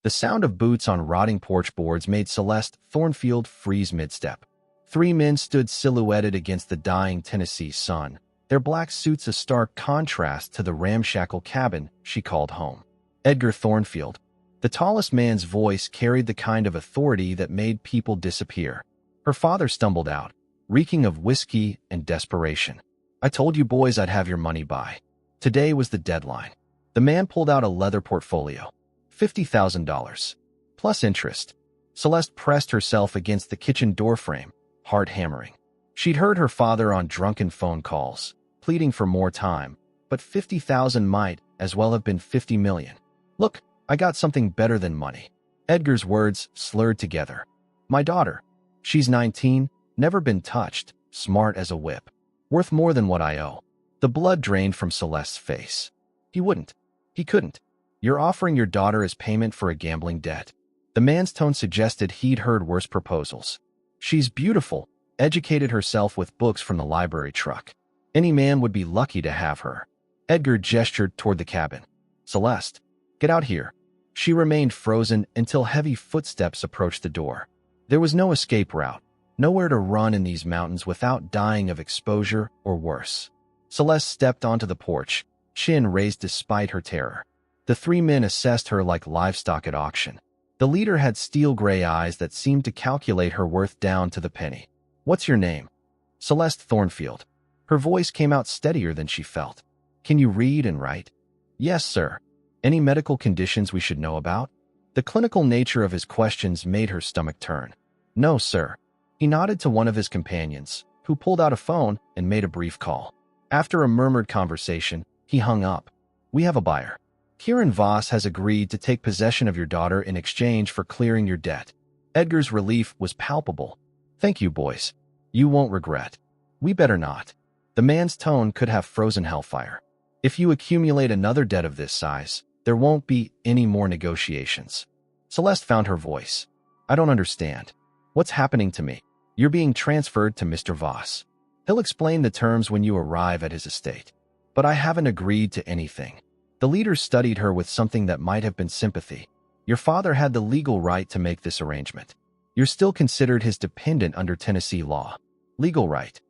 The sound of boots on rotting porch boards made Celeste Thornfield freeze mid-step. Three men stood silhouetted against the dying Tennessee sun, their black suits a stark contrast to the ramshackle cabin she called home. Edgar Thornfield. The tallest man's voice carried the kind of authority that made people disappear. Her father stumbled out, reeking of whiskey and desperation. I told you boys I'd have your money by. Today was the deadline. The man pulled out a leather portfolio. $50,000. Plus interest. Celeste pressed herself against the kitchen doorframe, heart hammering. She'd heard her father on drunken phone calls, pleading for more time, but 50,000 might as well have been 50 million. Look, I got something better than money. Edgar's words slurred together. My daughter. She's 19, never been touched, smart as a whip. Worth more than what I owe. The blood drained from Celeste's face. He wouldn't. He couldn't. You're offering your daughter as payment for a gambling debt. The man's tone suggested he'd heard worse proposals. She's beautiful, educated herself with books from the library truck. Any man would be lucky to have her. Edgar gestured toward the cabin. Celeste, get out here. She remained frozen until heavy footsteps approached the door. There was no escape route, nowhere to run in these mountains without dying of exposure or worse. Celeste stepped onto the porch, chin raised despite her terror. The three men assessed her like livestock at auction. The leader had steel-gray eyes that seemed to calculate her worth down to the penny. What's your name? Celeste Thornfield. Her voice came out steadier than she felt. Can you read and write? Yes, sir. Any medical conditions we should know about? The clinical nature of his questions made her stomach turn. No, sir. He nodded to one of his companions, who pulled out a phone and made a brief call. After a murmured conversation, he hung up. We have a buyer. Kieran Voss has agreed to take possession of your daughter in exchange for clearing your debt. Edgar's relief was palpable. Thank you, boys. You won't regret. We better not. The man's tone could have frozen hellfire. If you accumulate another debt of this size, there won't be any more negotiations. Celeste found her voice. I don't understand. What's happening to me? You're being transferred to Mr. Voss. He'll explain the terms when you arrive at his estate. But I haven't agreed to anything. The leader studied her with something that might have been sympathy. Your father had the legal right to make this arrangement. You're still considered his dependent under Tennessee law. Legal right.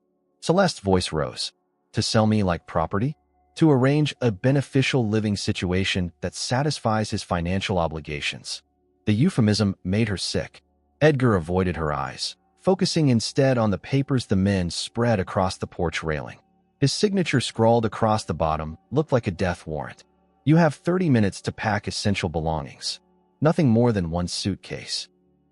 Celeste's voice rose. To sell me like property? To arrange a beneficial living situation that satisfies his financial obligations. The euphemism made her sick. Edgar avoided her eyes, focusing instead on the papers the men spread across the porch railing. His signature scrawled across the bottom looked like a death warrant. You have 30 minutes to pack essential belongings. Nothing more than one suitcase.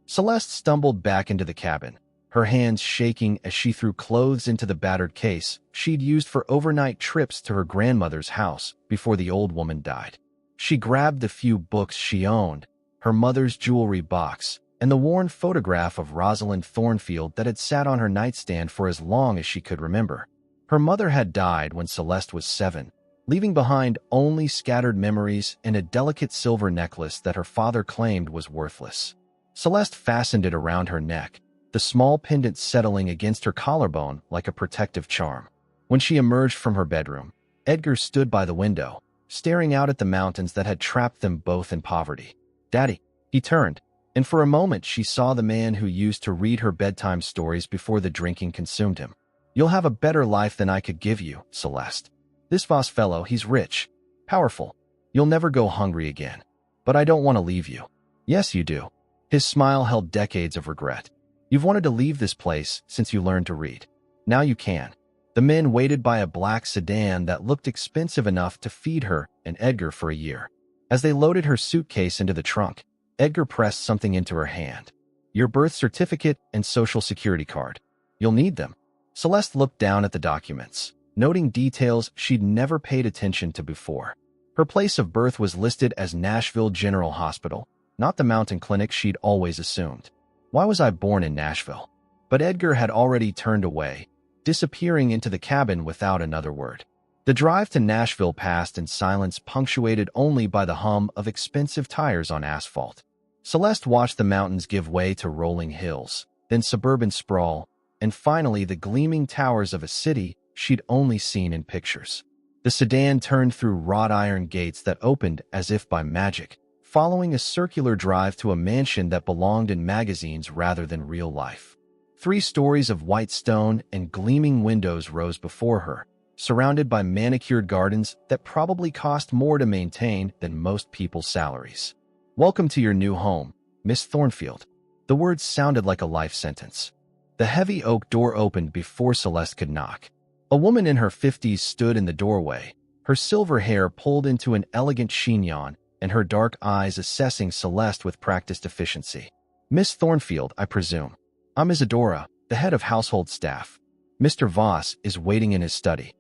Celeste stumbled back into the cabin, her hands shaking as she threw clothes into the battered case she'd used for overnight trips to her grandmother's house before the old woman died. She grabbed the few books she owned, her mother's jewelry box, and the worn photograph of Rosalind Thornfield that had sat on her nightstand for as long as she could remember. Her mother had died when Celeste was 7, leaving behind only scattered memories and a delicate silver necklace that her father claimed was worthless. Celeste fastened it around her neck, the small pendant settling against her collarbone like a protective charm. When she emerged from her bedroom, Edgar stood by the window, staring out at the mountains that had trapped them both in poverty. Daddy, he turned, and for a moment she saw the man who used to read her bedtime stories before the drinking consumed him. You'll have a better life than I could give you, Celeste. This Voss fellow, he's rich, powerful. You'll never go hungry again. But I don't want to leave you. Yes, you do. His smile held decades of regret. You've wanted to leave this place since you learned to read. Now you can. The men waited by a black sedan that looked expensive enough to feed her and Edgar for a year. As they loaded her suitcase into the trunk, Edgar pressed something into her hand. Your birth certificate and social security card. You'll need them. Celeste looked down at the documents, noting details she'd never paid attention to before. Her place of birth was listed as Nashville General Hospital, not the mountain clinic she'd always assumed. Why was I born in Nashville? But Edgar had already turned away, disappearing into the cabin without another word. The drive to Nashville passed in silence, punctuated only by the hum of expensive tires on asphalt. Celeste watched the mountains give way to rolling hills, then suburban sprawl, and finally the gleaming towers of a city she'd only seen in pictures. The sedan turned through wrought iron gates that opened as if by magic, following a circular drive to a mansion that belonged in magazines rather than real life. 3 stories of white stone and gleaming windows rose before her, surrounded by manicured gardens that probably cost more to maintain than most people's salaries. "Welcome to your new home, Miss Thornfield." The words sounded like a life sentence. The heavy oak door opened before Celeste could knock. A woman in her 50s stood in the doorway, her silver hair pulled into an elegant chignon and her dark eyes assessing Celeste with practiced efficiency. "Miss Thornfield, I presume. I'm Isadora, the head of household staff. Mr. Voss is waiting in his study."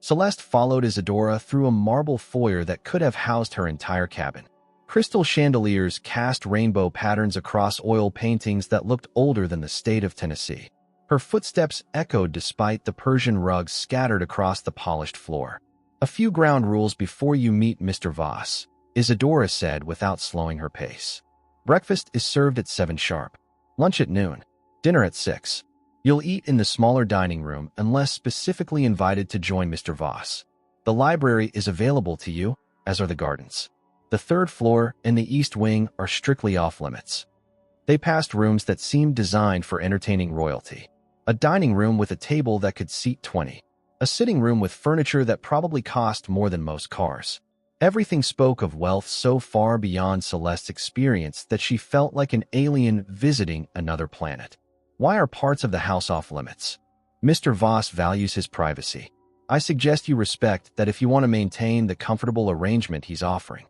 Celeste followed Isadora through a marble foyer that could have housed her entire cabin. Crystal chandeliers cast rainbow patterns across oil paintings that looked older than the state of Tennessee. Her footsteps echoed despite the Persian rugs scattered across the polished floor. "A few ground rules before you meet Mr. Voss," Isadora said without slowing her pace. "Breakfast is served at 7 sharp. Lunch at noon. Dinner at 6. You'll eat in the smaller dining room unless specifically invited to join Mr. Voss. The library is available to you, as are the gardens. The 3rd floor and the east wing are strictly off-limits." They passed rooms that seemed designed for entertaining royalty. A dining room with a table that could seat 20. A sitting room with furniture that probably cost more than most cars. Everything spoke of wealth so far beyond Celeste's experience that she felt like an alien visiting another planet. "Why are parts of the house off-limits?" "Mr. Voss values his privacy. I suggest you respect that if you want to maintain the comfortable arrangement he's offering."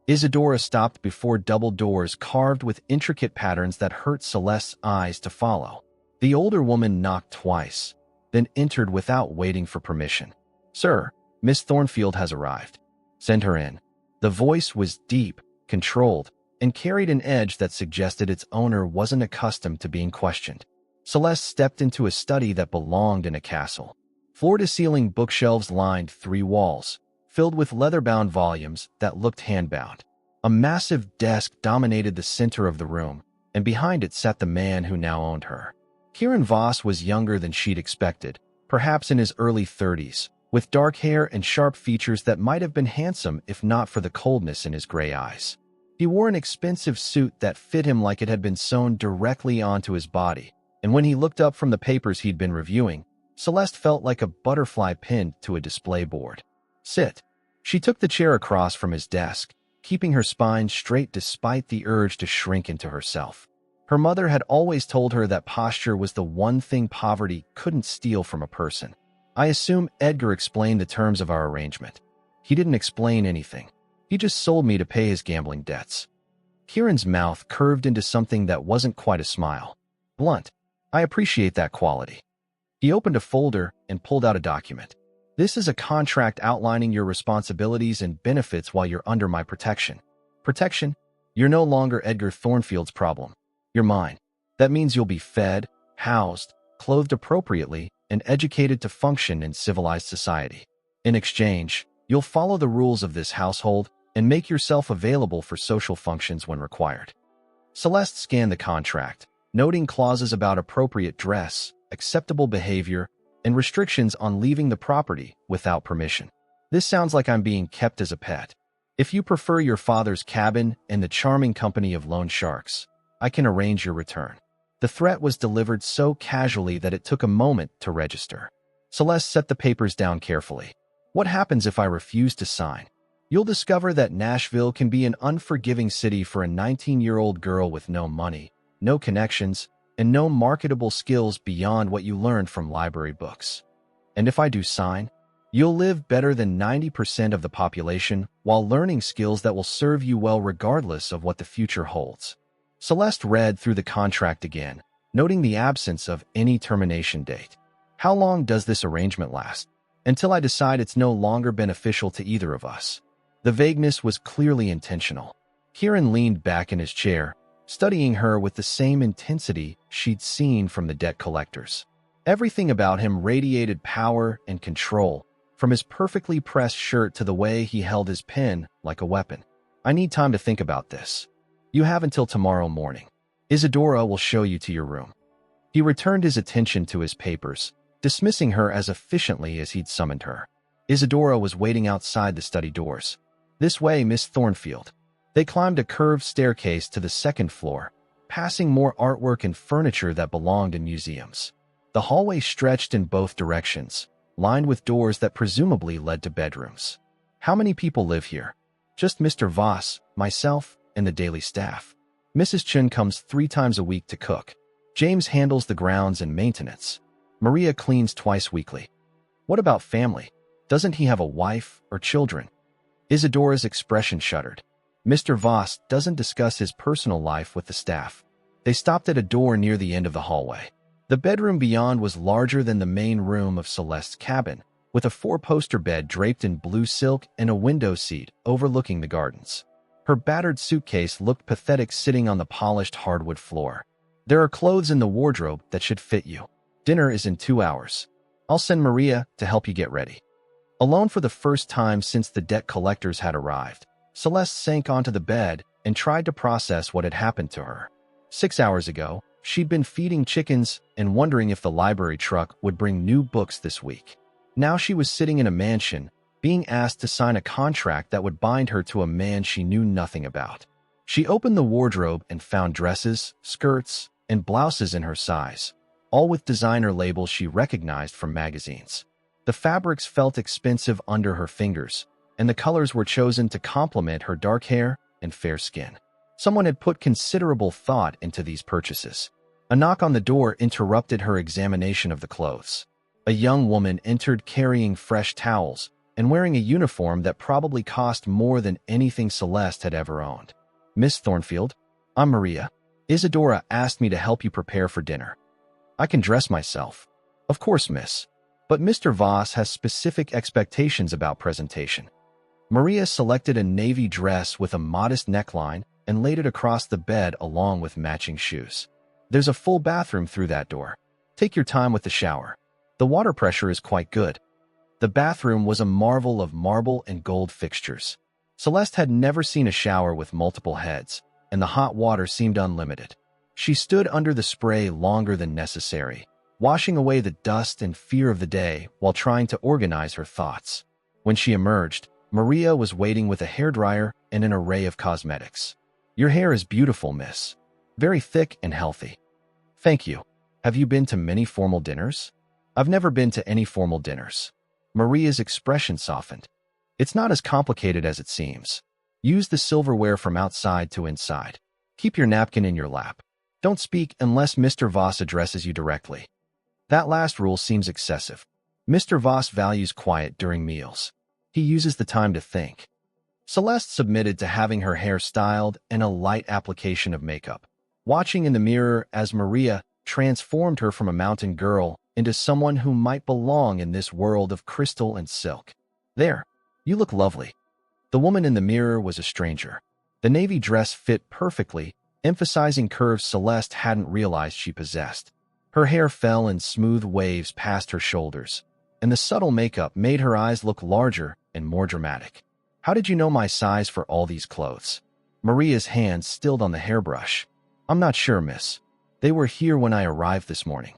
Isadora stopped before double doors carved with intricate patterns that hurt Celeste's eyes to follow. The older woman knocked twice, then entered without waiting for permission. "Sir, Miss Thornfield has arrived. Send her in." The voice was deep, controlled, and carried an edge that suggested its owner wasn't accustomed to being questioned. Celeste stepped into a study that belonged in a castle. Floor-to-ceiling bookshelves lined 3 walls, filled with leather-bound volumes that looked hand-bound. A massive desk dominated the center of the room, and behind it sat the man who now owned her. Kieran Voss was younger than she'd expected, perhaps in his early 30s, with dark hair and sharp features that might have been handsome if not for the coldness in his gray eyes. He wore an expensive suit that fit him like it had been sewn directly onto his body, and when he looked up from the papers he'd been reviewing, Celeste felt like a butterfly pinned to a display board. "Sit." She took the chair across from his desk, keeping her spine straight despite the urge to shrink into herself. Her mother had always told her that posture was the one thing poverty couldn't steal from a person. "I assume Edgar explained the terms of our arrangement." "He didn't explain anything. He just sold me to pay his gambling debts." Kieran's mouth curved into something that wasn't quite a smile. "Blunt. I appreciate that quality." He opened a folder and pulled out a document. "This is a contract outlining your responsibilities and benefits while you're under my protection." "Protection? You're no longer Edgar Thornfield's problem. You're mine. That means you'll be fed, housed, clothed appropriately, and educated to function in civilized society. In exchange, you'll follow the rules of this household and make yourself available for social functions when required." Celeste scanned the contract, noting clauses about appropriate dress, acceptable behavior, and restrictions on leaving the property without permission. "This sounds like I'm being kept as a pet. If you prefer your father's cabin and the charming company of loan sharks, I can arrange your return." The threat was delivered so casually that it took a moment to register. Celeste set the papers down carefully. "What happens if I refuse to sign?" "You'll discover that Nashville can be an unforgiving city for a 19-year-old girl with no money, no connections, and no marketable skills beyond what you learned from library books. And if I do sign, you'll live better than 90% of the population while learning skills that will serve you well regardless of what the future holds." Celeste read through the contract again, noting the absence of any termination date. "How long does this arrangement last?" "Until I decide it's no longer beneficial to either of us." The vagueness was clearly intentional. Kieran leaned back in his chair, studying her with the same intensity she'd seen from the debt collectors. Everything about him radiated power and control, from his perfectly pressed shirt to the way he held his pen like a weapon. "I need time to think about this. You have until tomorrow morning. Isadora will show you to your room." He returned his attention to his papers, dismissing her as efficiently as he'd summoned her. Isadora was waiting outside the study doors. "This way, Miss Thornfield." They climbed a curved staircase to the second floor, passing more artwork and furniture that belonged in museums. The hallway stretched in both directions, lined with doors that presumably led to bedrooms. How many people live here? Just Mr. Voss, myself, and the daily staff. Mrs. Chun comes 3 times a week to cook. James handles the grounds and maintenance. Maria cleans twice weekly. What about family? Doesn't he have a wife or children? Isadora's expression shuddered. Mr. Voss doesn't discuss his personal life with the staff. They stopped at a door near the end of the hallway. The bedroom beyond was larger than the main room of Celeste's cabin, with a 4-poster bed draped in blue silk and a window seat overlooking the gardens. Her battered suitcase looked pathetic sitting on the polished hardwood floor. There are clothes in the wardrobe that should fit you. Dinner is in 2 hours. I'll send Maria to help you get ready. Alone for the first time since the debt collectors had arrived, Celeste sank onto the bed and tried to process what had happened to her. 6 hours ago, she'd been feeding chickens and wondering if the library truck would bring new books this week. Now she was sitting in a mansion, being asked to sign a contract that would bind her to a man she knew nothing about. She opened the wardrobe and found dresses, skirts, and blouses in her size, all with designer labels she recognized from magazines. The fabrics felt expensive under her fingers, and the colors were chosen to complement her dark hair and fair skin. Someone had put considerable thought into these purchases. A knock on the door interrupted her examination of the clothes. A young woman entered carrying fresh towels and wearing a uniform that probably cost more than anything Celeste had ever owned. Miss Thornfield, I'm Maria. Isadora asked me to help you prepare for dinner. I can dress myself. Of course, miss. But Mr. Voss has specific expectations about presentation. Maria selected a navy dress with a modest neckline and laid it across the bed along with matching shoes. There's a full bathroom through that door. Take your time with the shower. The water pressure is quite good. The bathroom was a marvel of marble and gold fixtures. Celeste had never seen a shower with multiple heads, and the hot water seemed unlimited. She stood under the spray longer than necessary, washing away the dust and fear of the day while trying to organize her thoughts. When she emerged, Maria was waiting with a hairdryer and an array of cosmetics. Your hair is beautiful, miss. Very thick and healthy. Thank you. Have you been to many formal dinners? I've never been to any formal dinners. Maria's expression softened. It's not as complicated as it seems. Use the silverware from outside to inside. Keep your napkin in your lap. Don't speak unless Mr. Voss addresses you directly. That last rule seems excessive. Mr. Voss values quiet during meals. He uses the time to think. Celeste submitted to having her hair styled and a light application of makeup, watching in the mirror as Maria transformed her from a mountain girl into someone who might belong in this world of crystal and silk. There, you look lovely. The woman in the mirror was a stranger. The navy dress fit perfectly, emphasizing curves Celeste hadn't realized she possessed. Her hair fell in smooth waves past her shoulders, and the subtle makeup made her eyes look larger and more dramatic. How did you know my size for all these clothes? Maria's hand stilled on the hairbrush. I'm not sure, miss. They were here when I arrived this morning.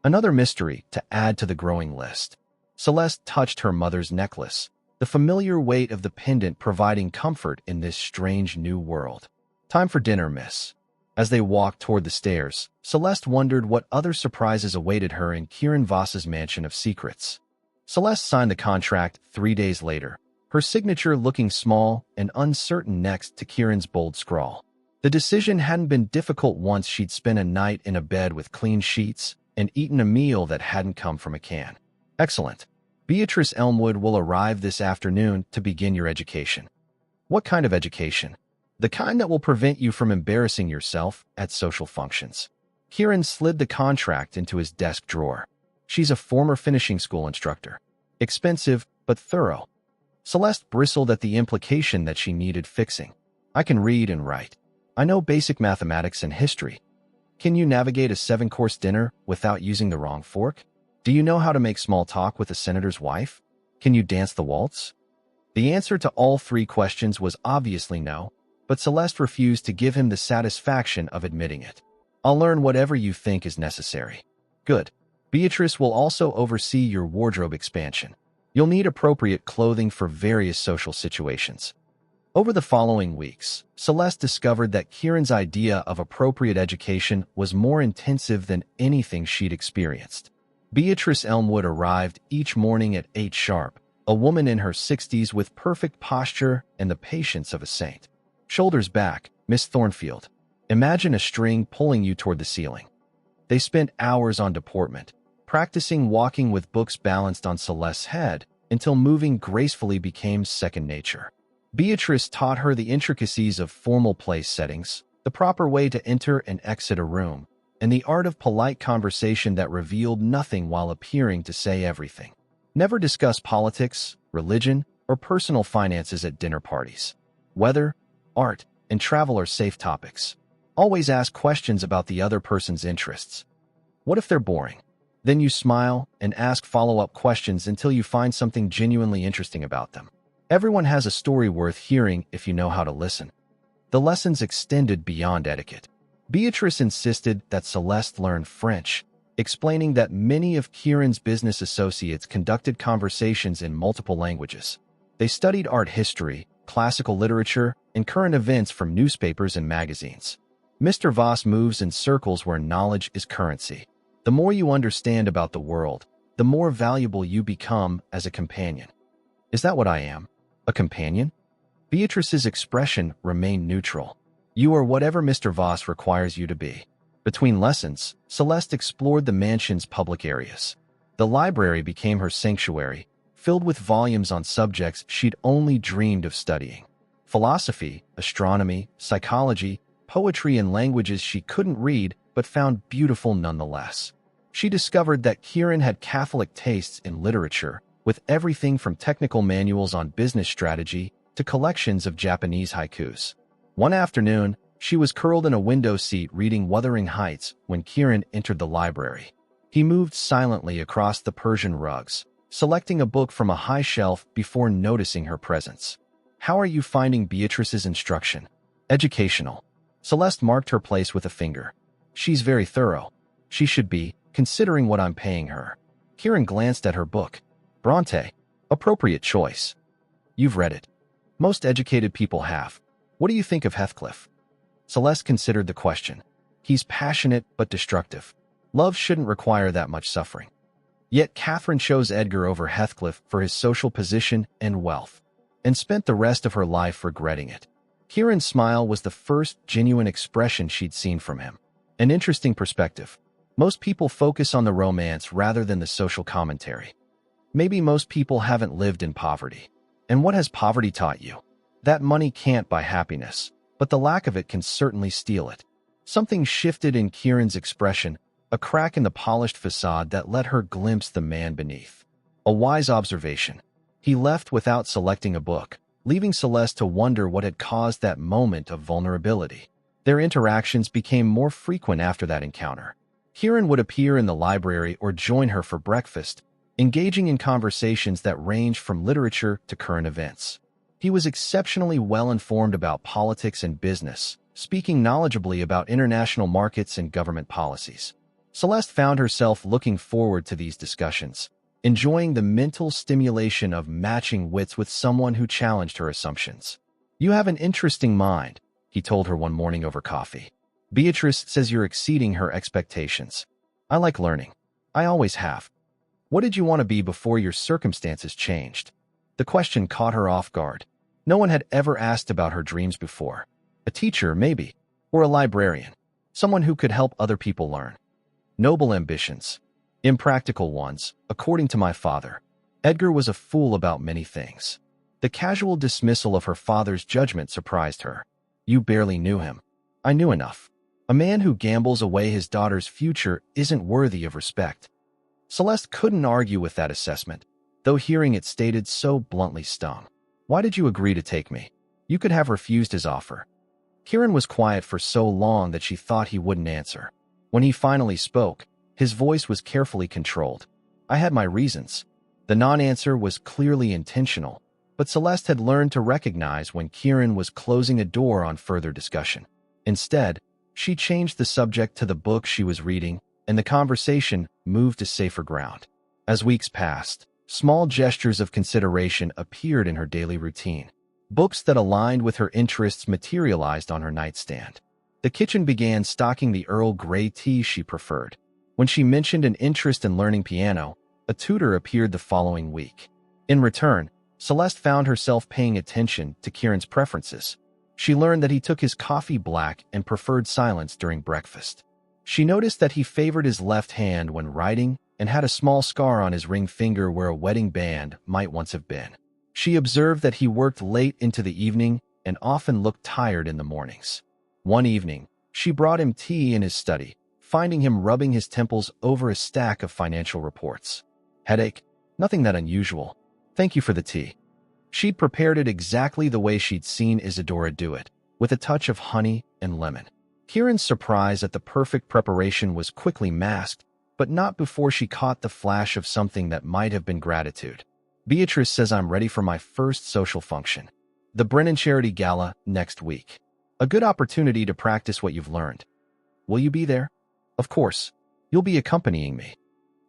Another mystery to add to the growing list. Celeste touched her mother's necklace, the familiar weight of the pendant providing comfort in this strange new world. Time for dinner, miss. As they walked toward the stairs, Celeste wondered what other surprises awaited her in Kieran Voss's mansion of secrets. Celeste signed the contract 3 days later, her signature looking small and uncertain next to Kieran's bold scrawl. The decision hadn't been difficult once she'd spent a night in a bed with clean sheets and eaten a meal that hadn't come from a can. Excellent. Beatrice Elmwood will arrive this afternoon to begin your education. What kind of education? The kind that will prevent you from embarrassing yourself at social functions. Kieran slid the contract into his desk drawer. She's a former finishing school instructor. Expensive, but thorough. Celeste bristled at the implication that she needed fixing. I can read and write. I know basic mathematics and history. Can you navigate a 7-course dinner without using the wrong fork? Do you know how to make small talk with a senator's wife? Can you dance the waltz? The answer to all 3 questions was obviously no, but Celeste refused to give him the satisfaction of admitting it. I'll learn whatever you think is necessary. Good. Beatrice will also oversee your wardrobe expansion. You'll need appropriate clothing for various social situations. Over the following weeks, Celeste discovered that Kieran's idea of appropriate education was more intensive than anything she'd experienced. Beatrice Elmwood arrived each morning at 8 sharp, a woman in her 60s with perfect posture and the patience of a saint. Shoulders back, Miss Thornfield. Imagine a string pulling you toward the ceiling. They spent hours on deportment, practicing walking with books balanced on Celeste's head until moving gracefully became second nature. Beatrice taught her the intricacies of formal place settings, the proper way to enter and exit a room, and the art of polite conversation that revealed nothing while appearing to say everything. Never discuss politics, religion, or personal finances at dinner parties. Weather, art, and travel are safe topics. Always ask questions about the other person's interests. What if they're boring? Then you smile and ask follow-up questions until you find something genuinely interesting about them. Everyone has a story worth hearing if you know how to listen. The lessons extended beyond etiquette. Beatrice insisted that Celeste learn French, explaining that many of Kieran's business associates conducted conversations in multiple languages. They studied art history, classical literature, and current events from newspapers and magazines. Mr. Voss moves in circles where knowledge is currency. The more you understand about the world, the more valuable you become as a companion. Is that what I am? A companion? Beatrice's expression remained neutral. You are whatever Mr. Voss requires you to be. Between lessons, Celeste explored the mansion's public areas. The library became her sanctuary, filled with volumes on subjects she'd only dreamed of studying. Philosophy, astronomy, psychology, poetry, and languages she couldn't read but found beautiful nonetheless. She discovered that Kieran had Catholic tastes in literature, with everything from technical manuals on business strategy to collections of Japanese haikus. One afternoon, she was curled in a window seat reading Wuthering Heights when Kieran entered the library. He moved silently across the Persian rugs, selecting a book from a high shelf before noticing her presence. How are you finding Beatrice's instruction? Educational. Celeste marked her place with a finger. She's very thorough. She should be, considering what I'm paying her. Kieran glanced at her book. Bronte. Appropriate choice. You've read it. Most educated people have. What do you think of Heathcliff? Celeste considered the question. He's passionate but destructive. Love shouldn't require that much suffering. Yet Catherine chose Edgar over Heathcliff for his social position and wealth, and spent the rest of her life regretting it. Kieran's smile was the first genuine expression she'd seen from him. An interesting perspective. Most people focus on the romance rather than the social commentary. Maybe most people haven't lived in poverty. And what has poverty taught you? That money can't buy happiness, but the lack of it can certainly steal it. Something shifted in Kieran's expression, a crack in the polished facade that let her glimpse the man beneath. A wise observation. He left without selecting a book, leaving Celeste to wonder what had caused that moment of vulnerability. Their interactions became more frequent after that encounter. Kieran would appear in the library or join her for breakfast, engaging in conversations that ranged from literature to current events. He was exceptionally well-informed about politics and business, speaking knowledgeably about international markets and government policies. Celeste found herself looking forward to these discussions, enjoying the mental stimulation of matching wits with someone who challenged her assumptions. You have an interesting mind, he told her one morning over coffee. Beatrice says you're exceeding her expectations. I like learning. I always have. What did you want to be before your circumstances changed? The question caught her off guard. No one had ever asked about her dreams before. A teacher, maybe, or a librarian. Someone who could help other people learn. Noble ambitions. Impractical ones, according to my father. Edgar was a fool about many things. The casual dismissal of her father's judgment surprised her. You barely knew him. I knew enough. A man who gambles away his daughter's future isn't worthy of respect. Celeste couldn't argue with that assessment, though hearing it stated so bluntly stung. Why did you agree to take me? You could have refused his offer. Kieran was quiet for so long that she thought he wouldn't answer. When he finally spoke, his voice was carefully controlled. I had my reasons. The non-answer was clearly intentional, but Celeste had learned to recognize when Kieran was closing a door on further discussion. Instead, she changed the subject to the book she was reading, and the conversation moved to safer ground. As weeks passed, small gestures of consideration appeared in her daily routine. Books that aligned with her interests materialized on her nightstand. The kitchen began stocking the Earl Grey tea she preferred. When she mentioned an interest in learning piano, a tutor appeared the following week. In return, Celeste found herself paying attention to Kieran's preferences. She learned that he took his coffee black and preferred silence during breakfast. She noticed that he favored his left hand when writing and had a small scar on his ring finger where a wedding band might once have been. She observed that he worked late into the evening and often looked tired in the mornings. One evening, she brought him tea in his study, finding him rubbing his temples over a stack of financial reports. Headache? Nothing that unusual. Thank you for the tea. She'd prepared it exactly the way she'd seen Isadora do it, with a touch of honey and lemon. Kieran's surprise at the perfect preparation was quickly masked, but not before she caught the flash of something that might have been gratitude. Beatrice says I'm ready for my first social function. The Brennan Charity Gala next week. A good opportunity to practice what you've learned. Will you be there? Of course. You'll be accompanying me.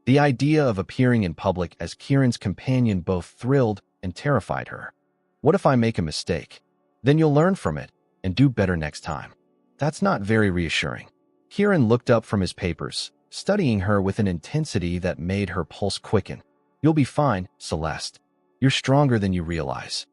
The idea of appearing in public as Kieran's companion both thrilled and terrified her. What if I make a mistake? Then you'll learn from it and do better next time. That's not very reassuring. Kieran looked up from his papers, studying her with an intensity that made her pulse quicken. You'll be fine, Celeste. You're stronger than you realize.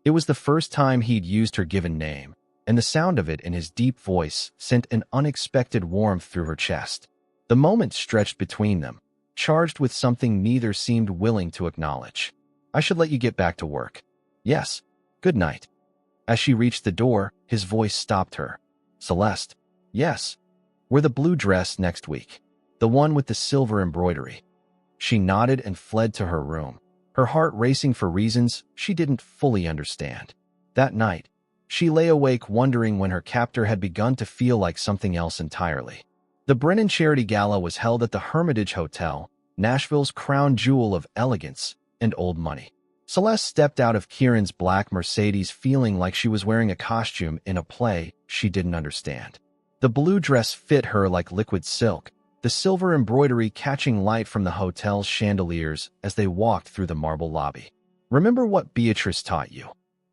It was the first time he'd used her given name, and the sound of it in his deep voice sent an unexpected warmth through her chest. The moment stretched between them, charged with something neither seemed willing to acknowledge. I should let you get back to work. Yes. Good night. As she reached the door, his voice stopped her. Celeste. Yes. Wear the blue dress next week. The one with the silver embroidery. She nodded and fled to her room, her heart racing for reasons she didn't fully understand. That night, she lay awake wondering when her captor had begun to feel like something else entirely. The Brennan Charity Gala was held at the Hermitage Hotel, Nashville's crown jewel of elegance and old money. Celeste stepped out of Kieran's black Mercedes feeling like she was wearing a costume in a play she didn't understand. The blue dress fit her like liquid silk, the silver embroidery catching light from the hotel's chandeliers as they walked through the marble lobby. Remember what Beatrice taught you?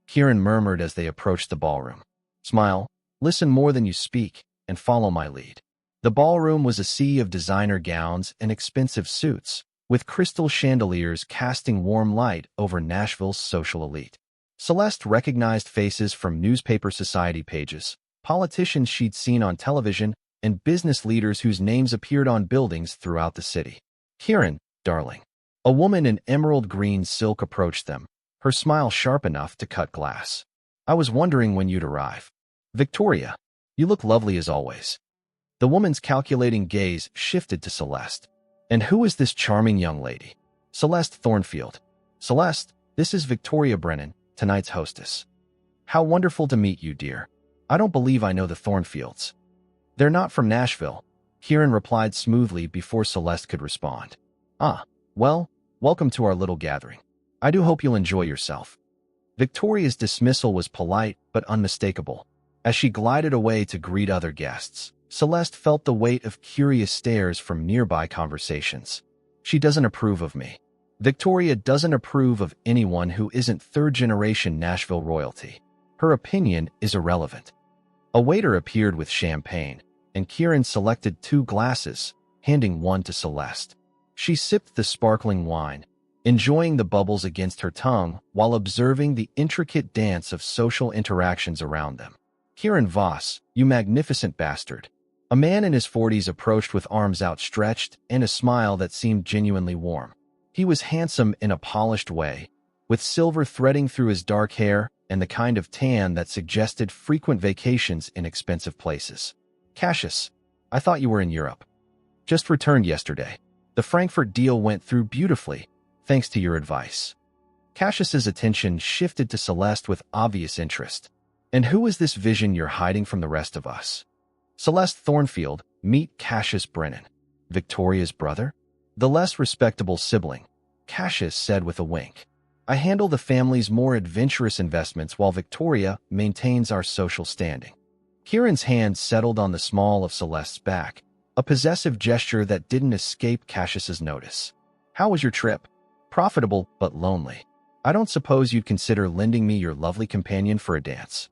Kieran murmured as they approached the ballroom. Smile, listen more than you speak, and follow my lead. The ballroom was a sea of designer gowns and expensive suits, with crystal chandeliers casting warm light over Nashville's social elite. Celeste recognized faces from newspaper society pages, politicians she'd seen on television, and business leaders whose names appeared on buildings throughout the city. Kieran, darling. A woman in emerald green silk approached them, her smile sharp enough to cut glass. I was wondering when you'd arrive. Victoria, you look lovely as always. The woman's calculating gaze shifted to Celeste. And who is this charming young lady? Celeste Thornfield. Celeste, this is Victoria Brennan, tonight's hostess. How wonderful to meet you, dear. I don't believe I know the Thornfields. They're not from Nashville, Kieran replied smoothly before Celeste could respond. Ah, well, welcome to our little gathering. I do hope you'll enjoy yourself. Victoria's dismissal was polite but unmistakable. As she glided away to greet other guests, Celeste felt the weight of curious stares from nearby conversations. She doesn't approve of me. Victoria doesn't approve of anyone who isn't third-generation Nashville royalty. Her opinion is irrelevant. A waiter appeared with champagne, and Kieran selected 2 glasses, handing one to Celeste. She sipped the sparkling wine, enjoying the bubbles against her tongue while observing the intricate dance of social interactions around them. Kieran Voss, you magnificent bastard. A man in his 40s approached with arms outstretched and a smile that seemed genuinely warm. He was handsome in a polished way, with silver threading through his dark hair and the kind of tan that suggested frequent vacations in expensive places. Cassius, I thought you were in Europe. Just returned yesterday. The Frankfurt deal went through beautifully, thanks to your advice. Cassius's attention shifted to Celeste with obvious interest. And who is this vision you're hiding from the rest of us? Celeste Thornfield, meet Cassius Brennan. Victoria's brother? The less respectable sibling, Cassius said with a wink. I handle the family's more adventurous investments while Victoria maintains our social standing. Kieran's hand settled on the small of Celeste's back, a possessive gesture that didn't escape Cassius's notice. How was your trip? Profitable, but lonely. I don't suppose you'd consider lending me your lovely companion for a dance."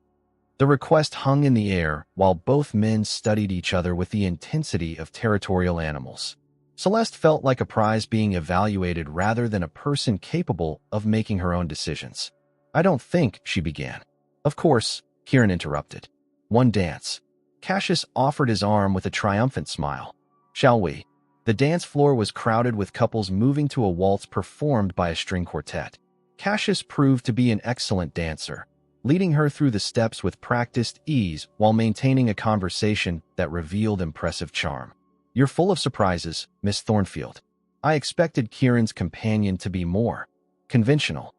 The request hung in the air while both men studied each other with the intensity of territorial animals. Celeste felt like a prize being evaluated rather than a person capable of making her own decisions. "I don't think," she began. "Of course," Kieran interrupted. "One dance." Cassius offered his arm with a triumphant smile. "Shall we?" The dance floor was crowded with couples moving to a waltz performed by a string quartet. Cassius proved to be an excellent dancer, leading her through the steps with practiced ease while maintaining a conversation that revealed impressive charm. "You're full of surprises, Miss Thornfield." I expected Kieran's companion to be more conventional.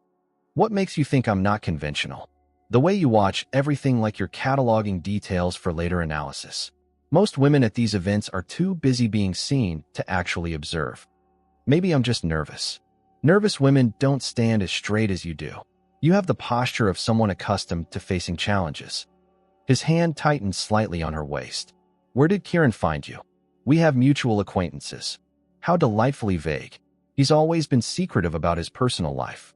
"What makes you think I'm not conventional?" "The way you watch everything like you're cataloging details for later analysis. Most women at these events are too busy being seen to actually observe." "Maybe I'm just nervous." "Nervous women don't stand as straight as you do. You have the posture of someone accustomed to facing challenges." His hand tightened slightly on her waist. "Where did Kieran find you?" "We have mutual acquaintances." How delightfully vague. He's always been secretive about his personal life.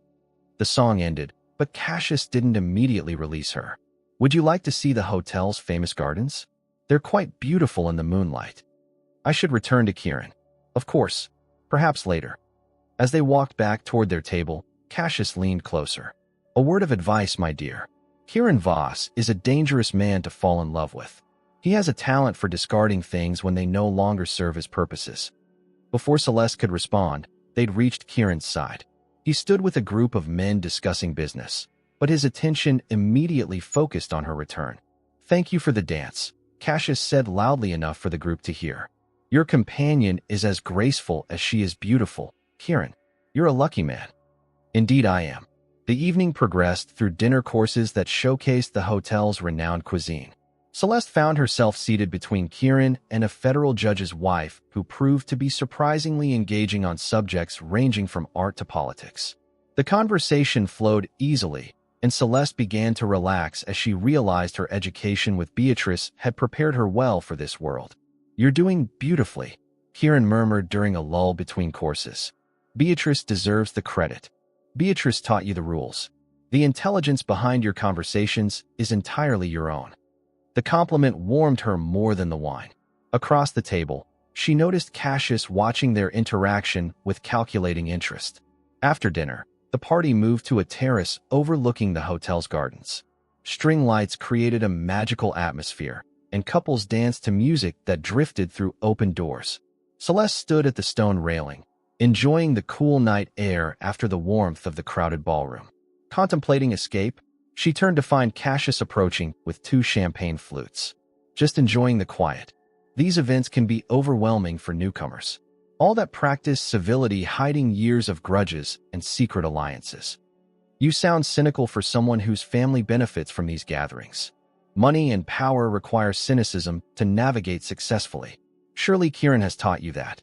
The song ended, but Cassius didn't immediately release her. "Would you like to see the hotel's famous gardens? They're quite beautiful in the moonlight." I should return to Kieran. "Of course. Perhaps later." As they walked back toward their table, Cassius leaned closer. "A word of advice, my dear. Kieran Voss is a dangerous man to fall in love with. He has a talent for discarding things when they no longer serve his purposes." Before Celeste could respond, they'd reached Kieran's side. He stood with a group of men discussing business, but his attention immediately focused on her return. "Thank you for the dance," Cassius said loudly enough for the group to hear. "Your companion is as graceful as she is beautiful, Kieran. You're a lucky man." "Indeed I am." The evening progressed through dinner courses that showcased the hotel's renowned cuisine. Celeste found herself seated between Kieran and a federal judge's wife who proved to be surprisingly engaging on subjects ranging from art to politics. The conversation flowed easily, and Celeste began to relax as she realized her education with Beatrice had prepared her well for this world. "You're doing beautifully," Kieran murmured during a lull between courses. "Beatrice deserves the credit. Beatrice taught you the rules. The intelligence behind your conversations is entirely your own." The compliment warmed her more than the wine. Across the table, she noticed Cassius watching their interaction with calculating interest. After dinner, the party moved to a terrace overlooking the hotel's gardens. String lights created a magical atmosphere, and couples danced to music that drifted through open doors. Celeste stood at the stone railing, enjoying the cool night air after the warmth of the crowded ballroom. Contemplating escape, she turned to find Cassius approaching with 2 champagne flutes. "Just enjoying the quiet." These events can be overwhelming for newcomers. All that practiced civility hiding years of grudges and secret alliances. "You sound cynical for someone whose family benefits from these gatherings. Money and power require cynicism to navigate successfully. Surely Kieran has taught you that."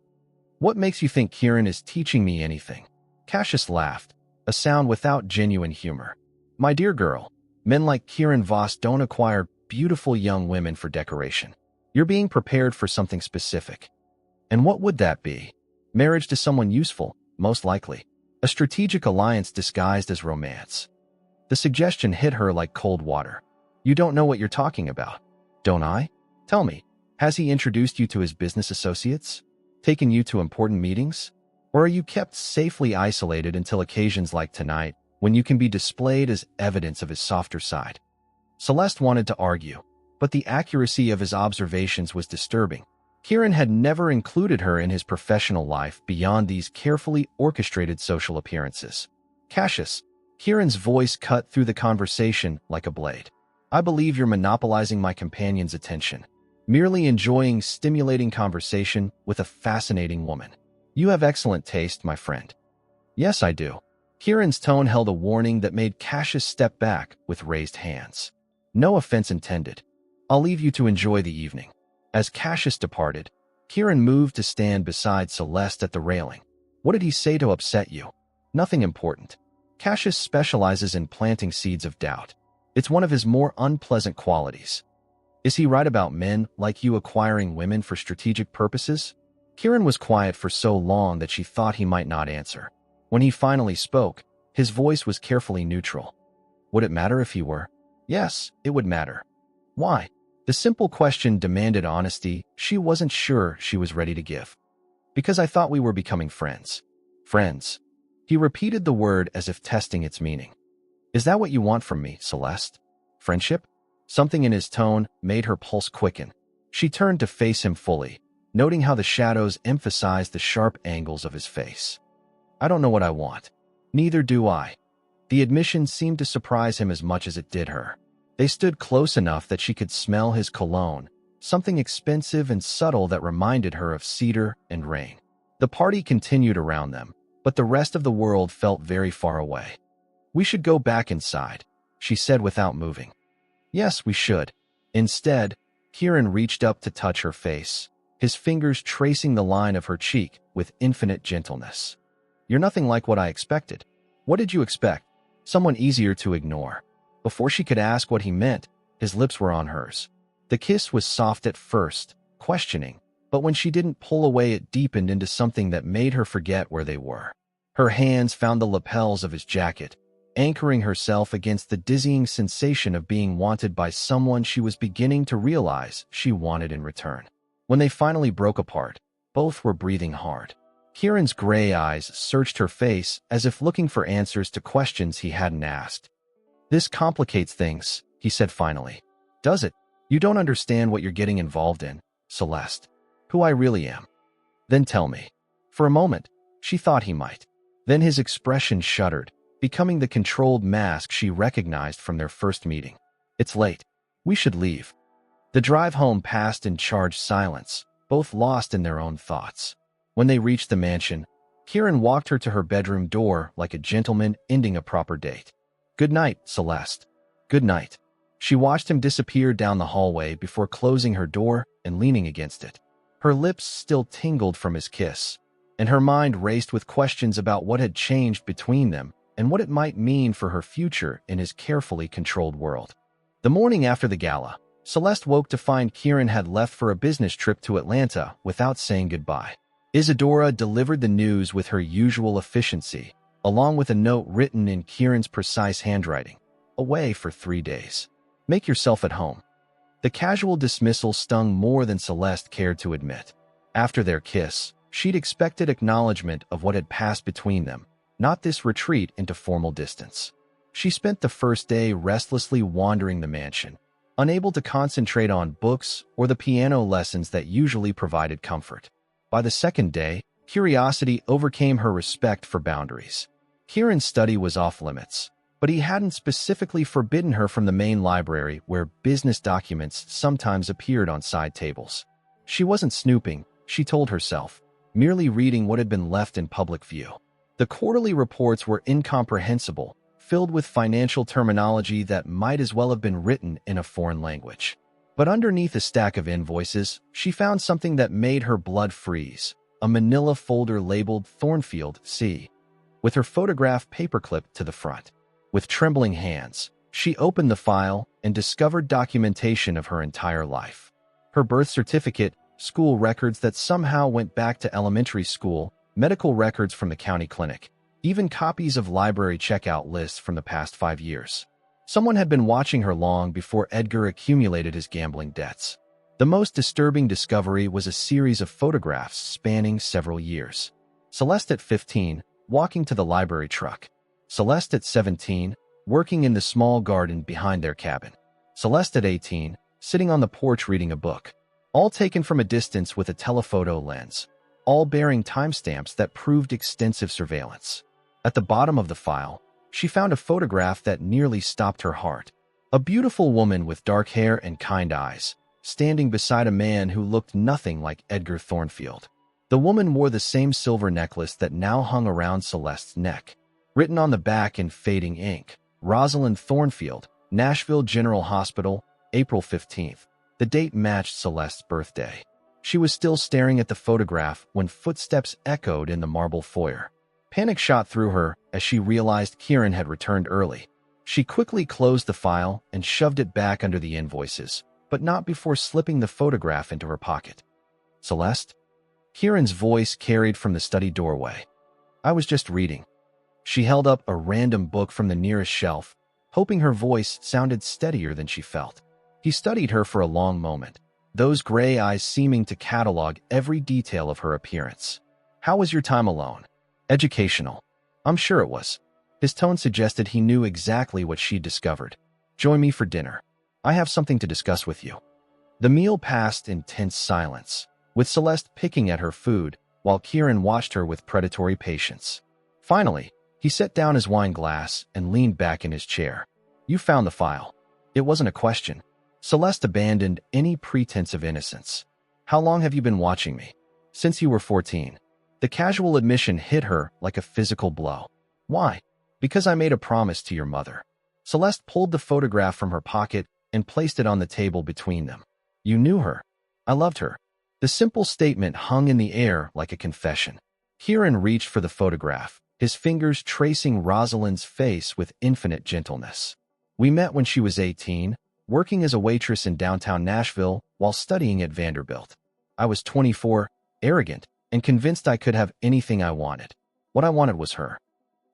"What makes you think Kieran is teaching me anything?" Cassius laughed, a sound without genuine humor. "My dear girl, men like Kieran Voss don't acquire beautiful young women for decoration. You're being prepared for something specific." "And what would that be?" "Marriage to someone useful, most likely. A strategic alliance disguised as romance." The suggestion hit her like cold water. "You don't know what you're talking about." "Don't I? Tell me, has he introduced you to his business associates? Taken you to important meetings? Or are you kept safely isolated until occasions like tonight, when you can be displayed as evidence of his softer side?" Celeste wanted to argue, but the accuracy of his observations was disturbing. Kieran had never included her in his professional life beyond these carefully orchestrated social appearances. "Cassius," Kieran's voice cut through the conversation like a blade. "I believe you're monopolizing my companion's attention, merely enjoying stimulating conversation with a fascinating woman. You have excellent taste, my friend." "Yes, I do." Kieran's tone held a warning that made Cassius step back with raised hands. "No offense intended. I'll leave you to enjoy the evening." As Cassius departed, Kieran moved to stand beside Celeste at the railing. "What did he say to upset you?" "Nothing important." Cassius specializes in planting seeds of doubt. It's one of his more unpleasant qualities. "Is he right about men like you acquiring women for strategic purposes?" Kieran was quiet for so long that she thought he might not answer. When he finally spoke, His voice was carefully neutral. Would it matter if he were? Yes, it would matter. Why? The simple question demanded honesty she wasn't sure she was ready to give. Because I thought we were becoming friends. Friends. He repeated the word as if testing its meaning. Is that what you want from me, Celeste? Friendship? Something in his tone made her pulse quicken. She turned to face him fully, noting how the shadows emphasized the sharp angles of his face. I don't know what I want. Neither do I. The admission seemed to surprise him as much as it did her. They stood close enough that she could smell his cologne, something expensive and subtle that reminded her of cedar and rain. The party continued around them, but the rest of the world felt very far away. We should go back inside, she said without moving. Yes, we should. Instead, Kieran reached up to touch her face, his fingers tracing the line of her cheek with infinite gentleness. You're nothing like what I expected. What did you expect? Someone easier to ignore. Before she could ask what he meant, his lips were on hers. The kiss was soft at first, questioning, but when she didn't pull away it deepened into something that made her forget where they were. Her hands found the lapels of his jacket, anchoring herself against the dizzying sensation of being wanted by someone she was beginning to realize she wanted in return. When they finally broke apart, both were breathing hard. Kieran's gray eyes searched her face as if looking for answers to questions he hadn't asked. This complicates things, he said finally. Does it? You don't understand what you're getting involved in, Celeste. Who I really am. Then tell me. For a moment, she thought he might. Then his expression shuddered, becoming the controlled mask she recognized from their first meeting. It's late. We should leave. The drive home passed in charged silence, both lost in their own thoughts. When they reached the mansion, Kieran walked her to her bedroom door like a gentleman ending a proper date. Good night, Celeste. Good night. She watched him disappear down the hallway before closing her door and leaning against it. Her lips still tingled from his kiss, and her mind raced with questions about what had changed between them and what it might mean for her future in his carefully controlled world. The morning after the gala, Celeste woke to find Kieran had left for a business trip to Atlanta without saying goodbye. Isadora delivered the news with her usual efficiency, along with a note written in Kieran's precise handwriting. Away for 3 days. Make yourself at home. The casual dismissal stung more than Celeste cared to admit. After their kiss, she'd expected acknowledgement of what had passed between them, not this retreat into formal distance. She spent the first day restlessly wandering the mansion, unable to concentrate on books or the piano lessons that usually provided comfort. By the second day, curiosity overcame her respect for boundaries. Kieran's study was off limits, but he hadn't specifically forbidden her from the main library where business documents sometimes appeared on side tables. She wasn't snooping, she told herself, merely reading what had been left in public view. The quarterly reports were incomprehensible, filled with financial terminology that might as well have been written in a foreign language. But underneath a stack of invoices, she found something that made her blood freeze, a manila folder labeled Thornfield C, with her photograph paperclipped to the front. With trembling hands, she opened the file and discovered documentation of her entire life. Her birth certificate, school records that somehow went back to elementary school, medical records from the county clinic, even copies of library checkout lists from the past 5 years. Someone had been watching her long before Edgar accumulated his gambling debts. The most disturbing discovery was a series of photographs spanning several years. Celeste at 15, walking to the library truck. Celeste at 17, working in the small garden behind their cabin. Celeste at 18, sitting on the porch reading a book. All taken from a distance with a telephoto lens, all bearing timestamps that proved extensive surveillance. At the bottom of the file, she found a photograph that nearly stopped her heart. A beautiful woman with dark hair and kind eyes, standing beside a man who looked nothing like Edgar Thornfield. The woman wore the same silver necklace that now hung around Celeste's neck. Written on the back in fading ink, Rosalind Thornfield, Nashville General Hospital, April 15th. The date matched Celeste's birthday. She was still staring at the photograph when footsteps echoed in the marble foyer. Panic shot through her as she realized Kieran had returned early. She quickly closed the file and shoved it back under the invoices, but not before slipping the photograph into her pocket. Celeste? Kieran's voice carried from the study doorway. I was just reading. She held up a random book from the nearest shelf, hoping her voice sounded steadier than she felt. He studied her for a long moment, those gray eyes seeming to catalog every detail of her appearance. How was your time alone? Educational. I'm sure it was. His tone suggested he knew exactly what she'd discovered. Join me for dinner. I have something to discuss with you. The meal passed in tense silence, with Celeste picking at her food while Kieran watched her with predatory patience. Finally, he set down his wine glass and leaned back in his chair. You found the file. It wasn't a question. Celeste abandoned any pretense of innocence. How long have you been watching me? Since you were 14. The casual admission hit her like a physical blow. Why? Because I made a promise to your mother. Celeste pulled the photograph from her pocket and placed it on the table between them. You knew her. I loved her. The simple statement hung in the air like a confession. Kieran reached for the photograph, his fingers tracing Rosalind's face with infinite gentleness. We met when she was 18, working as a waitress in downtown Nashville while studying at Vanderbilt. I was 24, arrogant, and convinced I could have anything I wanted. What I wanted was her.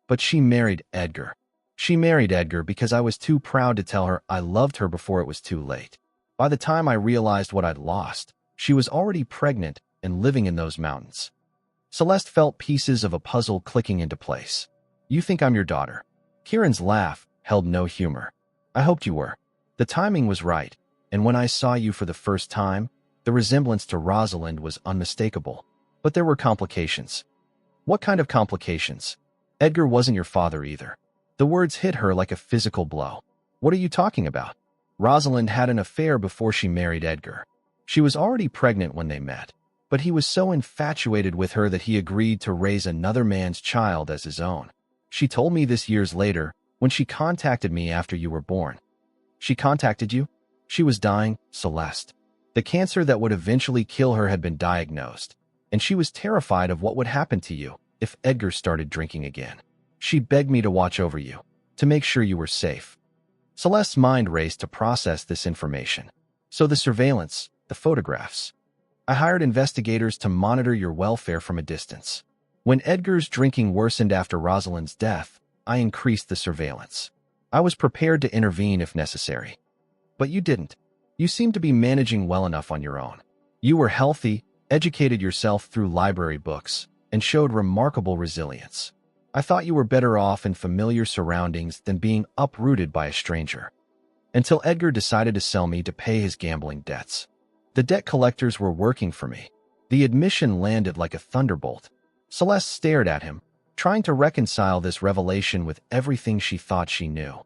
But she married Edgar. She married Edgar because I was too proud to tell her I loved her before it was too late. By the time I realized what I'd lost, she was already pregnant and living in those mountains. Celeste felt pieces of a puzzle clicking into place. You think I'm your daughter? Kieran's laugh held no humor. I hoped you were. The timing was right, and when I saw you for the first time, the resemblance to Rosalind was unmistakable. But there were complications. What kind of complications? Edgar wasn't your father either. The words hit her like a physical blow. What are you talking about? Rosalind had an affair before she married Edgar. She was already pregnant when they met, but he was so infatuated with her that he agreed to raise another man's child as his own. She told me this years later when she contacted me after you were born. She contacted you? She was dying, Celeste. The cancer that would eventually kill her had been diagnosed, and she was terrified of what would happen to you if Edgar started drinking again. She begged me to watch over you, to make sure you were safe. Celeste's mind raced to process this information. So the surveillance, the photographs. I hired investigators to monitor your welfare from a distance. When Edgar's drinking worsened after Rosalind's death, I increased the surveillance. I was prepared to intervene if necessary. But you didn't. You seemed to be managing well enough on your own. You were healthy, educated yourself through library books, and showed remarkable resilience. I thought you were better off in familiar surroundings than being uprooted by a stranger. Until Edgar decided to sell me to pay his gambling debts. The debt collectors were working for me. The admission landed like a thunderbolt. Celeste stared at him, trying to reconcile this revelation with everything she thought she knew.